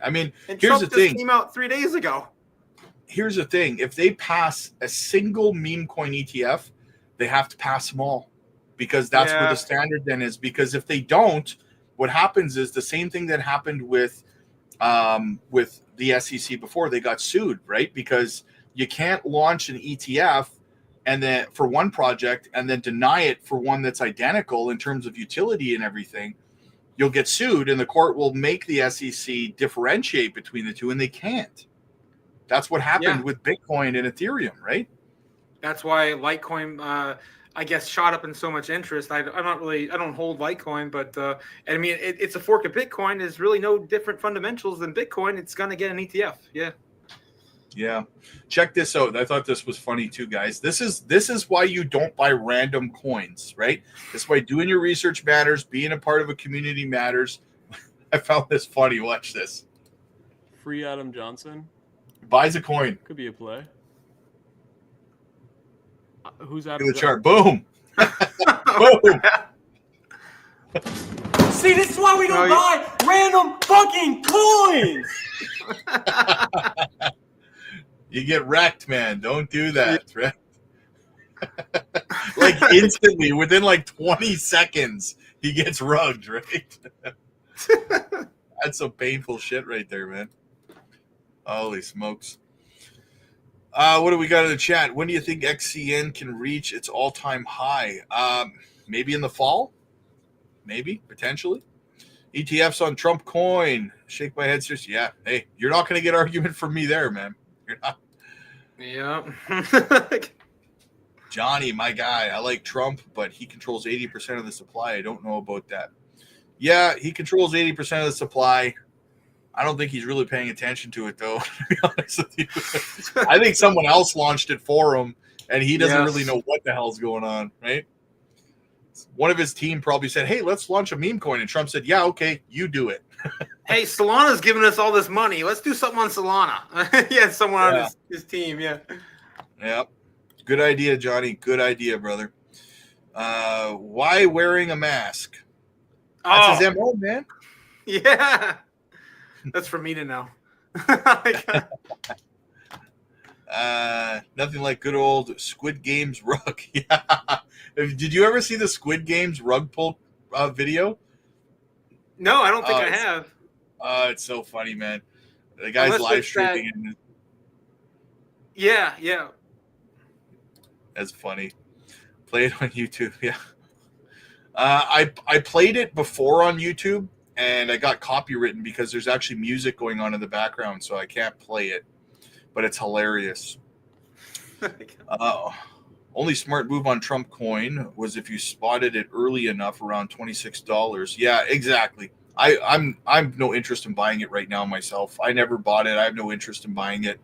I mean, and here's Trump the thing. Just came out 3 days ago. Here's the thing. If they pass a single meme coin ETF, they have to pass them all because that's where the standard then is. Because if they don't, what happens is the same thing that happened with the SEC before they got sued, right? Because you can't launch an ETF and then for one project and then deny it for one that's identical in terms of utility and everything. You'll get sued and the court will make the SEC differentiate between the two, and they can't. That's what happened with Bitcoin and Ethereum, right? That's why Litecoin, I guess, shot up in so much interest. I don't hold Litecoin, but I mean, it's a fork of Bitcoin. There's really no different fundamentals than Bitcoin. It's going to get an ETF. Yeah. Yeah. Check this out. I thought this was funny too, guys. This is why you don't buy random coins, right? This is why doing your research matters, being a part of a community matters. I found this funny. Watch this. Free Adam Johnson buys a coin. Could be a play. Who's Look Adam? at the chart. Boom. Boom. See, this is why we don't buy random fucking coins. You get wrecked, man. Don't do that, right? Like instantly, within like 20 seconds, he gets rugged, right? That's some painful shit right there, man. Holy smokes. What do we got in the chat? When do you think XCN can reach its all-time high? Maybe in the fall? Maybe, potentially. ETFs on Trump coin. Shake my head, seriously. Yeah. Hey, you're not going to get argument from me there, man. You're not. Yeah. Johnny, my guy. I like Trump, but he controls 80% of the supply. I don't know about that. Yeah, he controls 80% of the supply. I don't think he's really paying attention to it, though, to be honest with you. I think someone else launched it for him, and he doesn't really know what the hell's going on, right? One of his team probably said, hey, let's launch a meme coin. And Trump said, yeah, okay, you do it. Hey, Solana's giving us all this money. Let's do something on Solana. He had someone on his team, Yep. Good idea, Johnny. Good idea, brother. Why wearing a mask? That's his MO, man. Yeah. That's for me to know. Nothing like good old Squid Games rug. Yeah. Did you ever see the Squid Games rug pull video? No, I don't think I have. It's so funny, man. The guy's live streaming. Yeah. That's funny. Play it on YouTube. Yeah. I played it before on YouTube, and I got copywritten because there's actually music going on in the background, so I can't play it. But it's hilarious. Only smart move on Trump coin was if you spotted it early enough, around $26. Yeah, exactly. I'm no interest in buying it right now myself. I never bought it. I have no interest in buying it.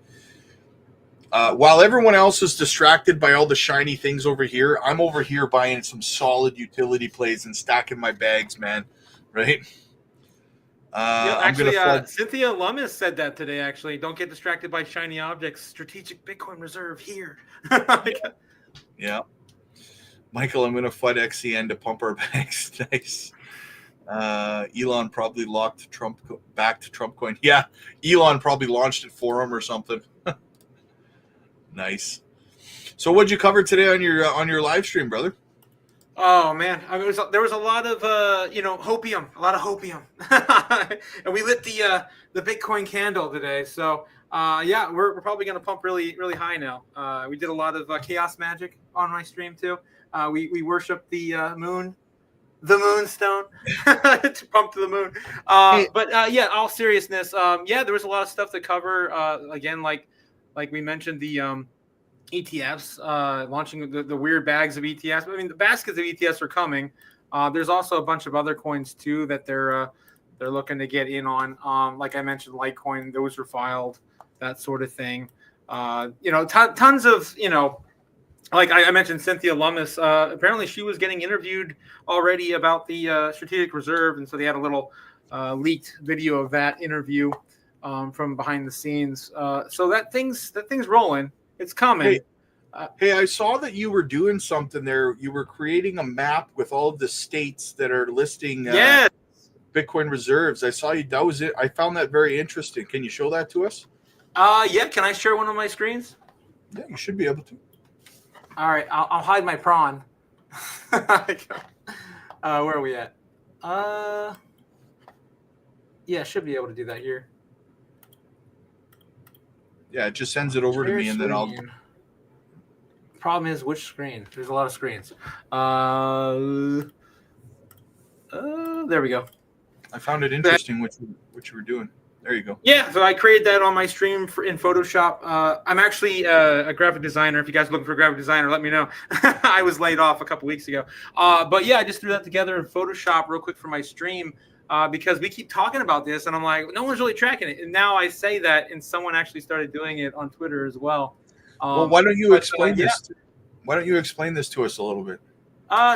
While everyone else is distracted by all the shiny things over here, I'm over here buying some solid utility plays and stacking my bags, man. Right? Actually, Cynthia Lummis said that today. Actually, don't get distracted by shiny objects. Strategic Bitcoin reserve here. Yeah. Michael, I'm going to flood XCN to pump our banks. Nice. Elon probably locked Trump back to Trump coin. Yeah, Elon probably launched it for him or something. Nice. So, what'd you cover today on your live stream, brother? Oh man, there was a lot of hopium, and we lit the Bitcoin candle today. So we're probably gonna pump really high now. We did a lot of chaos magic on my stream too. We worship the moonstone to pump to the moon. All seriousness, there was a lot of stuff to cover. Again, like we mentioned, the ETFs, launching the weird bags of ETFs. I mean, the baskets of ETFs are coming. There's also a bunch of other coins too that they're looking to get in on. Like I mentioned, Litecoin, those were filed, that sort of thing. Tons of, like I mentioned, Cynthia Lummis. Apparently, she was getting interviewed already about the strategic reserve, and so they had a little leaked video of that interview from behind the scenes. So that thing's rolling. It's coming. Hey, I saw that you were doing something there. You were creating a map with all of the states that are listing Bitcoin reserves. I saw you. That was it. I found that very interesting. Can you show that to us? Can I share one of my screens? Yeah, you should be able to. All right, I'll hide my prawn. Where are we at? Should be able to do that here. Yeah, it just sends it over to me, and then I'll. Problem is, which screen? There's a lot of screens. There we go. I found it interesting what you were doing. There you go. Yeah, so I created that on my stream in Photoshop. I'm actually a graphic designer. If you guys are looking for a graphic designer, let me know. I was laid off a couple weeks ago. I just threw that together in Photoshop real quick for my stream. Because we keep talking about this, and I'm like, no one's really tracking it. And now I say that, and someone actually started doing it on Twitter as well. Why don't you explain this? Why don't you explain this to us a little bit?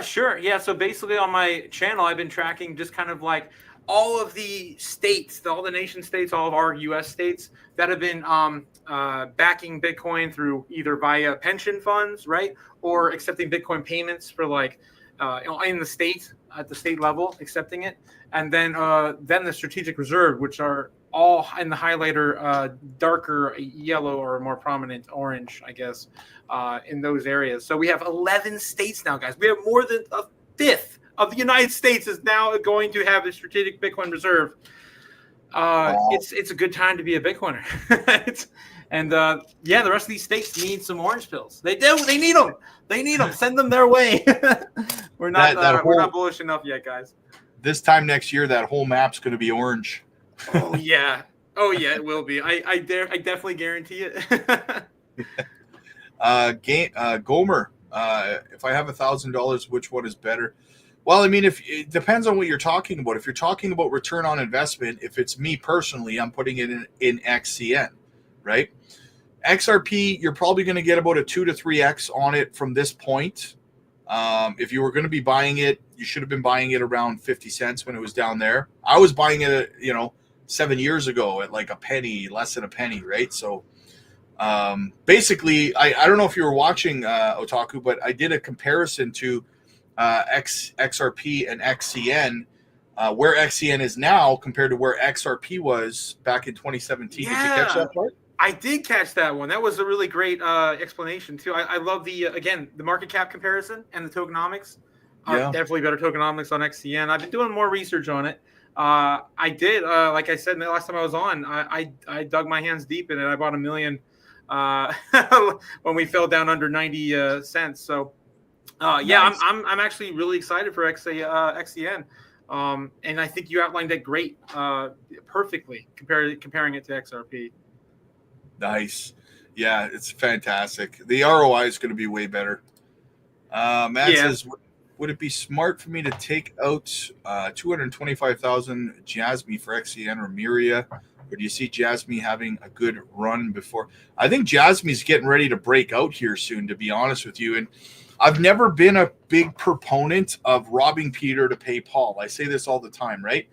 Sure. Yeah. So basically, on my channel, I've been tracking just kind of like all of the states, all the nation states, all of our U.S. states that have been backing Bitcoin through either via pension funds, right, or accepting Bitcoin payments for like in the state at the state level, accepting it. And then the strategic reserve, which are all in the highlighter, darker yellow or more prominent orange, I guess, in those areas. So we have 11 states now, guys. We have more than a fifth of the United States is now going to have a strategic Bitcoin reserve. It's a good time to be a Bitcoiner. The rest of these states need some orange pills. They do. They need them. They need them. Send them their way. We're not bullish enough yet, guys. This time next year, that whole map's going to be orange. Oh yeah, it will be. I definitely guarantee it. Gomer, if I have $1,000, which one is better? Well, I mean, if it depends on what you're talking about. If you're talking about return on investment, if it's me personally, I'm putting it in XCN, right? XRP, you're probably going to get about a 2 to 3x on it from this point. If you were going to be buying it, you should have been buying it around 50 cents when it was down there. I was buying it, 7 years ago at like a penny, less than a penny, right? So basically, I don't know if you were watching Otaku, but I did a comparison to XRP and XCN, where XCN is now compared to where XRP was back in 2017. Yeah. Did you catch that part? I did catch that one. That was a really great explanation too. I love the market cap comparison and the tokenomics. Definitely better tokenomics on XCN. I've been doing more research on it. I did, like I said the last time I was on, I dug my hands deep in it. I bought 1 million when we fell down under 90 cents. So nice. I'm actually really excited for XCN. And I think you outlined it great, perfectly comparing it to XRP. Nice. Yeah, it's fantastic. The ROI is going to be way better. Matt says, would it be smart for me to take out 225,000 JASMY for XCN or Miria? Or do you see JASMY having a good run before? I think JASMY's getting ready to break out here soon, to be honest with you. And I've never been a big proponent of robbing Peter to pay Paul. I say this all the time, right?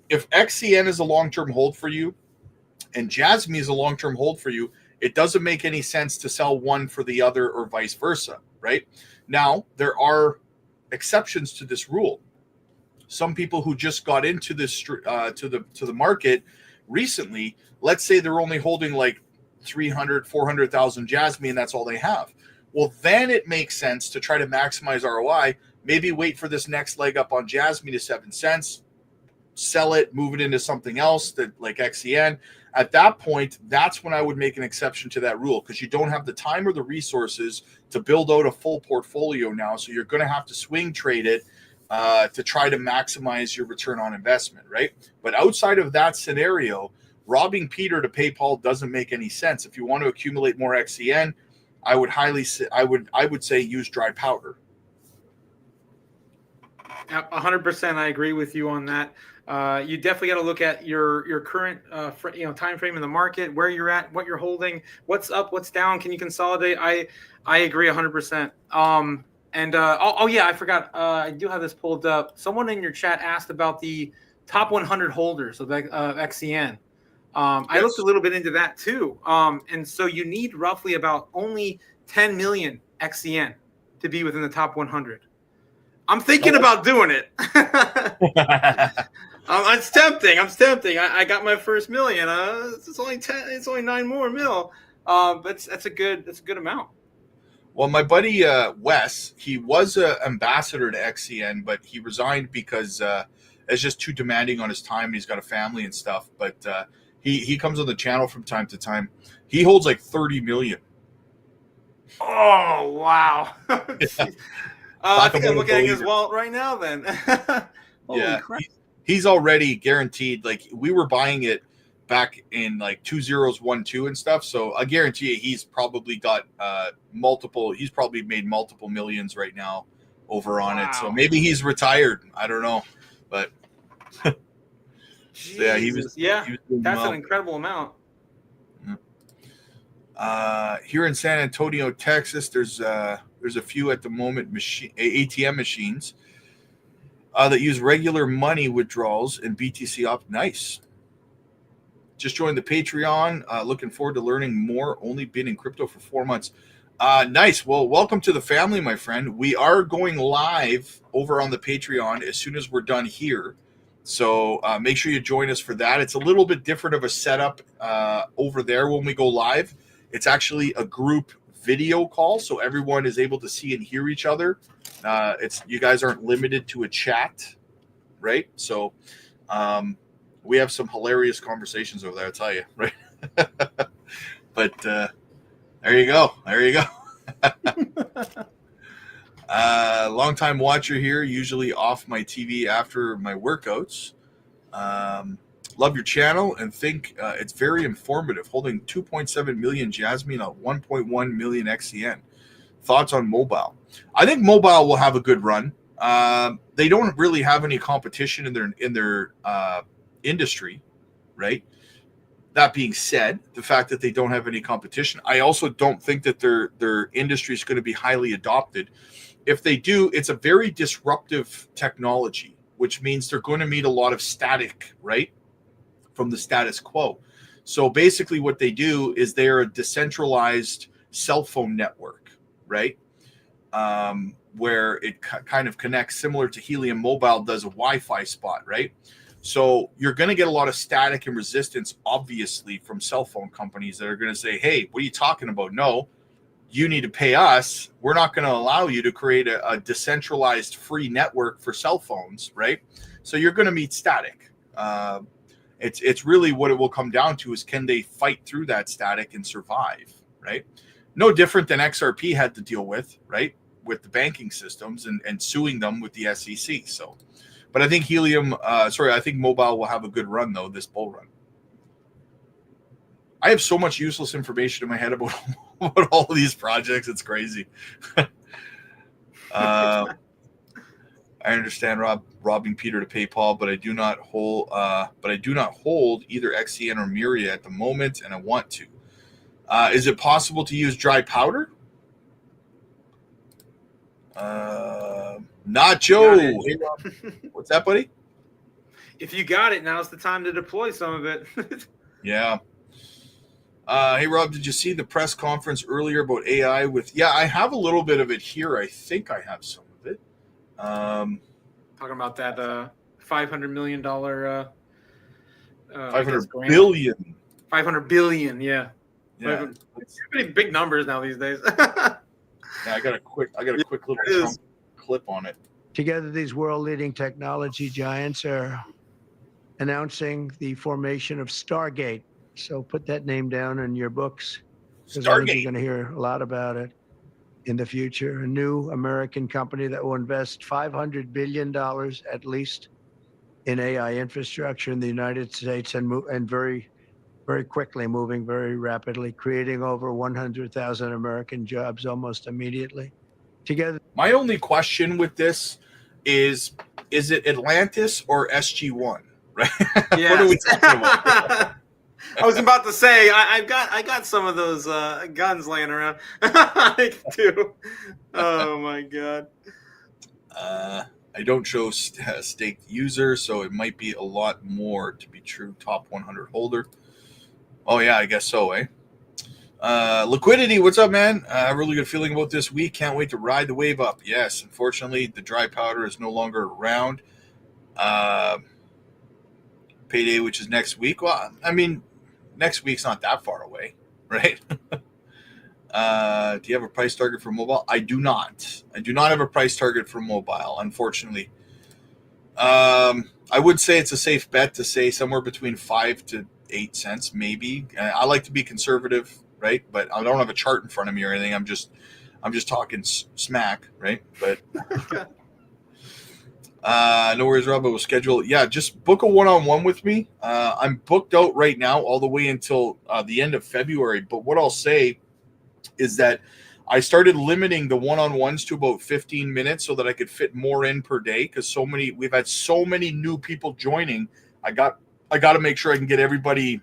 if XCN is a long-term hold for you and JASMY is a long-term hold for you, it doesn't make any sense to sell one for the other or vice versa, right? Now, there are exceptions to this rule. Some people who just got into this to the market recently, let's say they're only holding like 300, 400,000 JASMY and that's all they have. Well, then it makes sense to try to maximize ROI. Maybe wait for this next leg up on JASMY to 7 cents, sell it, move it into something else that like XCN. At that point, that's when I would make an exception to that rule, because you don't have the time or the resources to build out a full portfolio now. So you're going to have to swing trade it to try to maximize your return on investment, right? But outside of that scenario, robbing Peter to pay Paul doesn't make any sense. If you want to accumulate more XCN, I would say use dry powder. 100%, I agree with you on that. You definitely got to look at your current time frame in the market, where you're at, what you're holding, what's up, what's down. Can you consolidate? I agree 100%. Oh yeah, I forgot. I do have this pulled up. Someone in your chat asked about the top 100 holders of XCN. I looked a little bit into that too. And so you need roughly about only 10 million XCN to be within the top 100. I'm thinking about doing it. It's tempting. I got my first million. It's only 10. It's only 9 more mil. But that's a good amount. Well, my buddy Wes, he was an ambassador to XCN, but he resigned because it's just too demanding on his time. He's got a family and stuff. But he comes on the channel from time to time. He holds like 30 million. Oh wow! I think I'm looking at his wallet right now. Then, yeah, he's already guaranteed. Like, we were buying it back in like 2012 and stuff. So I guarantee you, he's probably got multiple. He's probably made multiple millions right now over on it. So maybe he's retired. I don't know, but yeah, he was. Yeah, he was doing that's well. an incredible amount. Here in San Antonio, Texas, there's a few at the moment ATM machines that use regular money withdrawals and BTC up. Nice. Just joined the Patreon. Looking forward to learning more. Only been in crypto for 4 months. Nice. Well, welcome to the family, my friend. We are going live over on the Patreon as soon as we're done here. So make sure you join us for that. It's a little bit different of a setup over there when we go live. It's actually a group video call, so everyone is able to see and hear each other. You guys aren't limited to a chat, right? So we have some hilarious conversations over there, I'll tell you, right? But there you go. Long time watcher here, usually off my TV after my workouts. Love your channel and think it's very informative. Holding 2.7 million JASMY and 1.1 million XCN. Thoughts on mobile? I think mobile will have a good run. They don't really have any competition in their industry, right? That being said, the fact that they don't have any competition, I also don't think that their industry is going to be highly adopted. If they do, it's a very disruptive technology, which means they're going to meet a lot of static, right, from the status quo. So basically what they do is they're a decentralized cell phone network, right, where it kind of connects similar to Helium Mobile does a Wi-Fi spot, right? So you're going to get a lot of static and resistance, obviously, from cell phone companies that are going to say, hey, what are you talking about? No, you need to pay us. We're not going to allow you to create a decentralized free network for cell phones, right? So you're going to meet static. It's really what it will come down to is, can they fight through that static and survive, right? No different than XRP had to deal with, right, with the banking systems and suing them with the SEC. So, but I think I think mobile will have a good run, though, this bull run. I have so much useless information in my head about all of these projects. It's crazy. I understand robbing Peter to pay Paul, but I do not hold either XCN or Miria at the moment, and I want to. Is it possible to use dry powder? Not Joe. Hey, Rob. What's that, buddy? if you got it, now's the time to deploy some of it. Yeah. Hey, Rob, did you see the press conference earlier about AI with... Yeah, I have a little bit of it here. I think I have some of it. Talking about that $500 million... 500 billion. 500 billion, yeah. Yeah. It's pretty big numbers now these days. Yeah, I got a quick little chunk clip on it. Together, these world-leading technology giants are announcing the formation of Stargate. So put that name down in your books, because I think you're going to hear a lot about it in the future. A new American company that will invest $500 billion at least in AI infrastructure in the United States, and very, very quickly, moving very rapidly, creating over 100,000 American jobs almost immediately. Together. My only question with this is it Atlantis or SG-1? Right? Yes. What are we talking about? I was about to say I got some of those guns laying around. I do. Oh my god. I don't show staked user, so it might be a lot more to be true. Top 100 holder. Oh yeah, I guess so, eh? Liquidity, what's up, man? I have a really good feeling about this week. Can't wait to ride the wave up. Yes, unfortunately, the dry powder is no longer around. Payday, which is next week. Well, I mean, next week's not that far away, right? Do you have a price target for mobile? I do not. I do not have a price target for mobile, unfortunately. I would say it's a safe bet to say somewhere between 5 to 8 cents, maybe. I like to be conservative, right? But I don't have a chart in front of me or anything. I'm just talking smack, right? But no worries, Rob. We'll schedule. Yeah, just book a one-on-one with me. I'm booked out right now all the way until the end of February. But what I'll say is that I started limiting the one-on-ones to about 15 minutes so that I could fit more in per day, because we've had so many new people joining. I got to make sure I can get everybody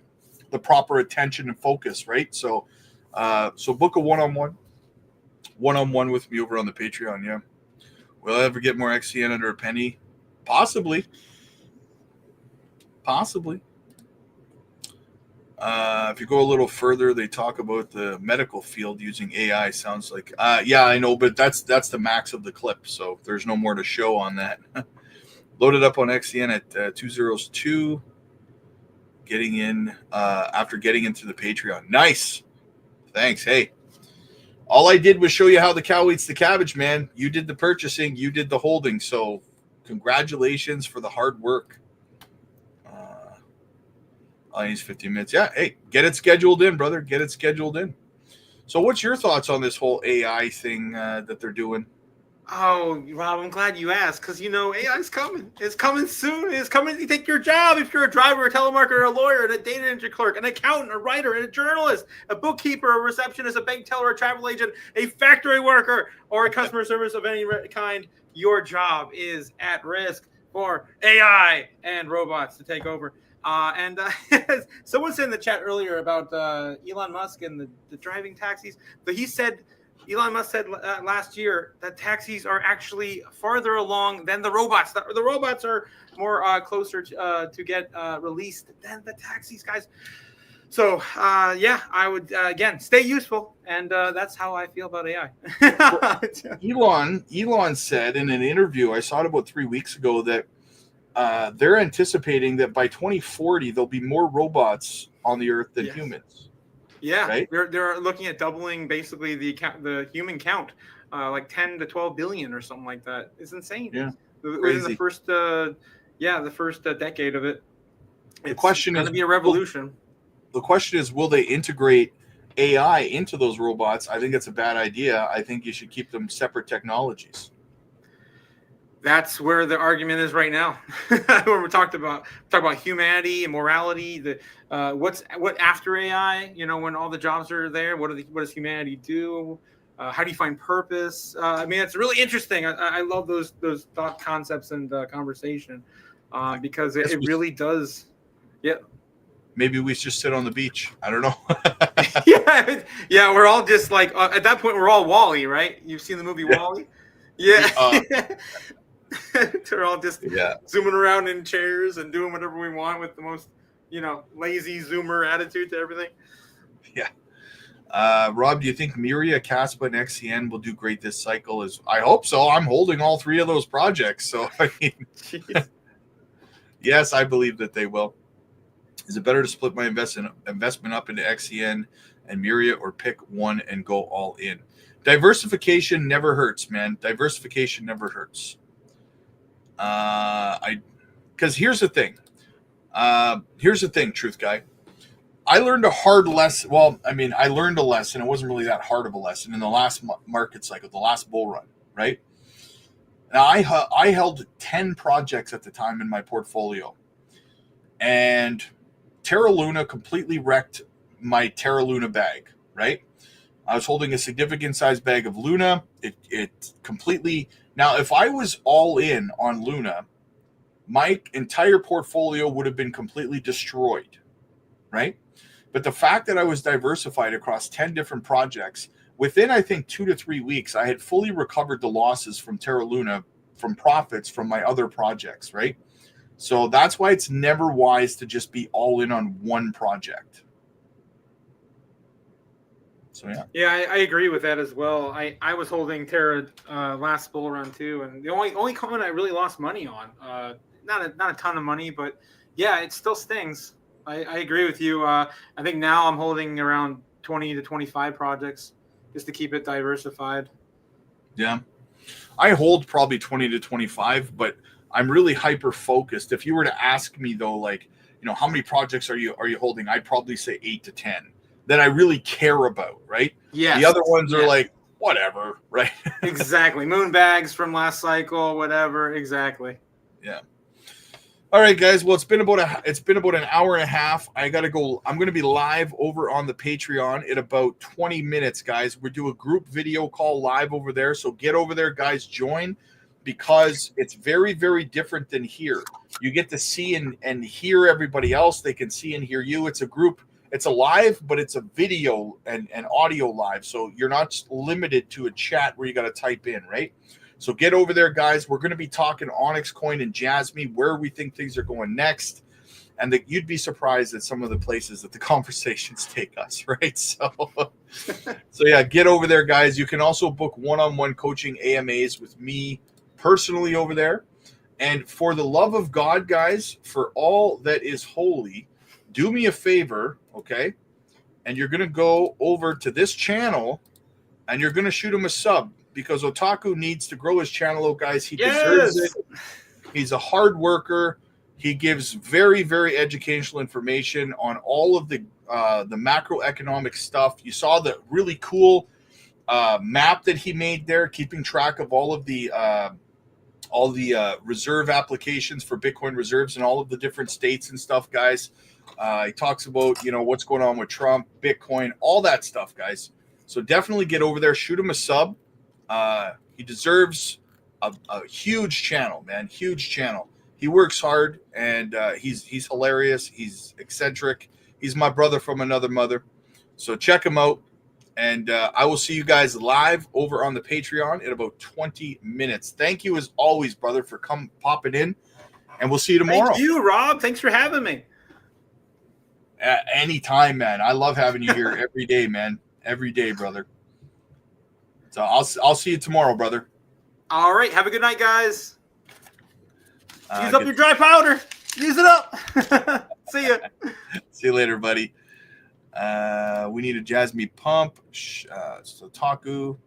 the proper attention and focus, right? So book a one-on-one with me over on the Patreon. Yeah. Will I ever get more XCN under a penny? Possibly. If you go a little further, they talk about the medical field using AI. Sounds like, yeah, I know, but that's the max of the clip. So there's no more to show on that. Loaded up on XCN at 202. Getting in after getting into the Patreon. Nice. Thanks. Hey, all I did was show you how the cow eats the cabbage, man. You did the purchasing. You did the holding. So congratulations for the hard work. I use 15 minutes. Yeah, hey, get it scheduled in, brother. Get it scheduled in. So what's your thoughts on this whole AI thing that they're doing? Oh, Rob, I'm glad you asked, because, AI's coming. It's coming soon. It's coming to take your job if you're a driver, a telemarketer, a lawyer, a data entry clerk, an accountant, a writer, and a journalist, a bookkeeper, a receptionist, a bank teller, a travel agent, a factory worker, or a customer service of any kind. Your job is at risk for AI and robots to take over. Someone said in the chat earlier about Elon Musk and the driving taxis, but Elon Musk said last year that taxis are actually farther along than the robots. The robots are more closer to get released than the taxis, guys. So, yeah, I would, again, stay useful. And that's how I feel about AI. Elon said in an interview, I saw it about 3 weeks ago, that they're anticipating that by 2040, there'll be more robots on the earth than humans. Yeah, right? They're looking at doubling basically the human count, like 10 to 12 billion or something like that. It's insane. Yeah, within the first decade of it. The question is going to be a revolution. The question is, will they integrate AI into those robots? I think it's a bad idea. I think you should keep them separate technologies. That's where the argument is right now. When we talk about humanity and morality, what after AI, when all the jobs are there, what does humanity do? How do you find purpose? I mean, it's really interesting. I love those thought concepts and conversation because it really does. Yeah. Maybe we just sit on the beach. I don't know. Yeah. We're all just like at that point we're all Wall-E, right? You've seen the movie Wall-E? Yeah. They're all just zooming around in chairs and doing whatever we want with the most, lazy zoomer attitude to everything. Yeah. Rob, do you think Miria, KASPA, and XCN will do great this cycle? I hope so. I'm holding all three of those projects. So, I mean, yes, I believe that they will. Is it better to split my investment up into XCN and Miria, or pick one and go all in? Diversification never hurts, man. Diversification never hurts. Because here's the thing. Truth guy. I learned a hard lesson. Well, I mean, I learned a lesson. It wasn't really that hard of a lesson in the last market cycle, the last bull run, right? Now, I held 10 projects at the time in my portfolio. And Terra Luna completely wrecked my Terra Luna bag, right? I was holding a significant size bag of Luna. It completely... Now, if I was all in on Luna, my entire portfolio would have been completely destroyed, right? But the fact that I was diversified across 10 different projects, within, I think, 2 to 3 weeks, I had fully recovered the losses from Terra Luna from profits from my other projects, right? So that's why it's never wise to just be all in on one project. So, yeah. Yeah, I agree with that as well. I was holding Terra last bull run too, and the only coin I really lost money on, not a ton of money, but yeah, it still stings. I agree with you. I think now I'm holding around 20 to 25 projects just to keep it diversified. Yeah. I hold probably 20 to 25, but I'm really hyper focused. If you were to ask me though, like, how many projects are you holding? I'd probably say 8 to 10 that I really care about, right? Yeah. The other ones are like, whatever, right? Exactly. Moon bags from last cycle, whatever. Exactly. Yeah. All right, guys. Well, it's been about an hour and a half. I gotta go. I'm gonna be live over on the Patreon in about 20 minutes, guys. We do a group video call live over there. So get over there, guys. Join, because it's very, very different than here. You get to see and hear everybody else. They can see and hear you. It's a group. It's a live, but it's a video and audio live. So you're not limited to a chat where you got to type in, right? So get over there, guys. We're going to be talking Onyx coin and JASMY, where we think things are going next. And you'd be surprised at some of the places that the conversations take us, right? So yeah, get over there, guys. You can also book one-on-one coaching AMAs with me personally over there. And for the love of God, guys, for all that is holy, do me a favor, okay? And you're going to go over to this channel and you're going to shoot him a sub, because Otaku needs to grow his channel, oh, guys. He deserves it. He's a hard worker. He gives very, very educational information on all of the macroeconomic stuff. You saw the really cool map that he made there, keeping track of all the reserve applications for Bitcoin reserves in all of the different states and stuff, guys. He talks about, what's going on with Trump, Bitcoin, all that stuff, guys. So definitely get over there, shoot him a sub. He deserves a huge channel, man, huge channel. He works hard, and he's hilarious. He's eccentric. He's my brother from another mother. So check him out. And I will see you guys live over on the Patreon in about 20 minutes. Thank you, as always, brother, for popping in. And we'll see you tomorrow. Thank you, Rob. Thanks for having me. Anytime, man. I love having you here every day, man. Every day, brother. So I'll see you tomorrow, brother. All right. Have a good night, guys. Use up your dry powder. Use it up. See ya. See you later, buddy. We need a JASMY pump. So Taku.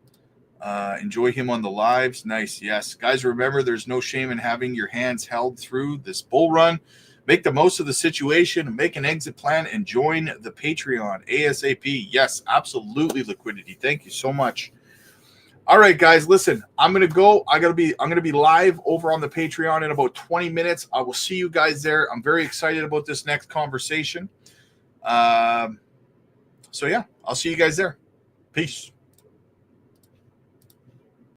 Enjoy him on the lives. Nice. Yes. Guys, remember, there's no shame in having your hands held through this bull run. Make the most of the situation, make an exit plan, and join the Patreon ASAP. Yes, absolutely, liquidity. Thank you so much. All right, guys, listen, I'm gonna go. I'm gonna be live over on the Patreon in about 20 minutes. I will see you guys there. I'm very excited about this next conversation. So yeah, I'll see you guys there. Peace.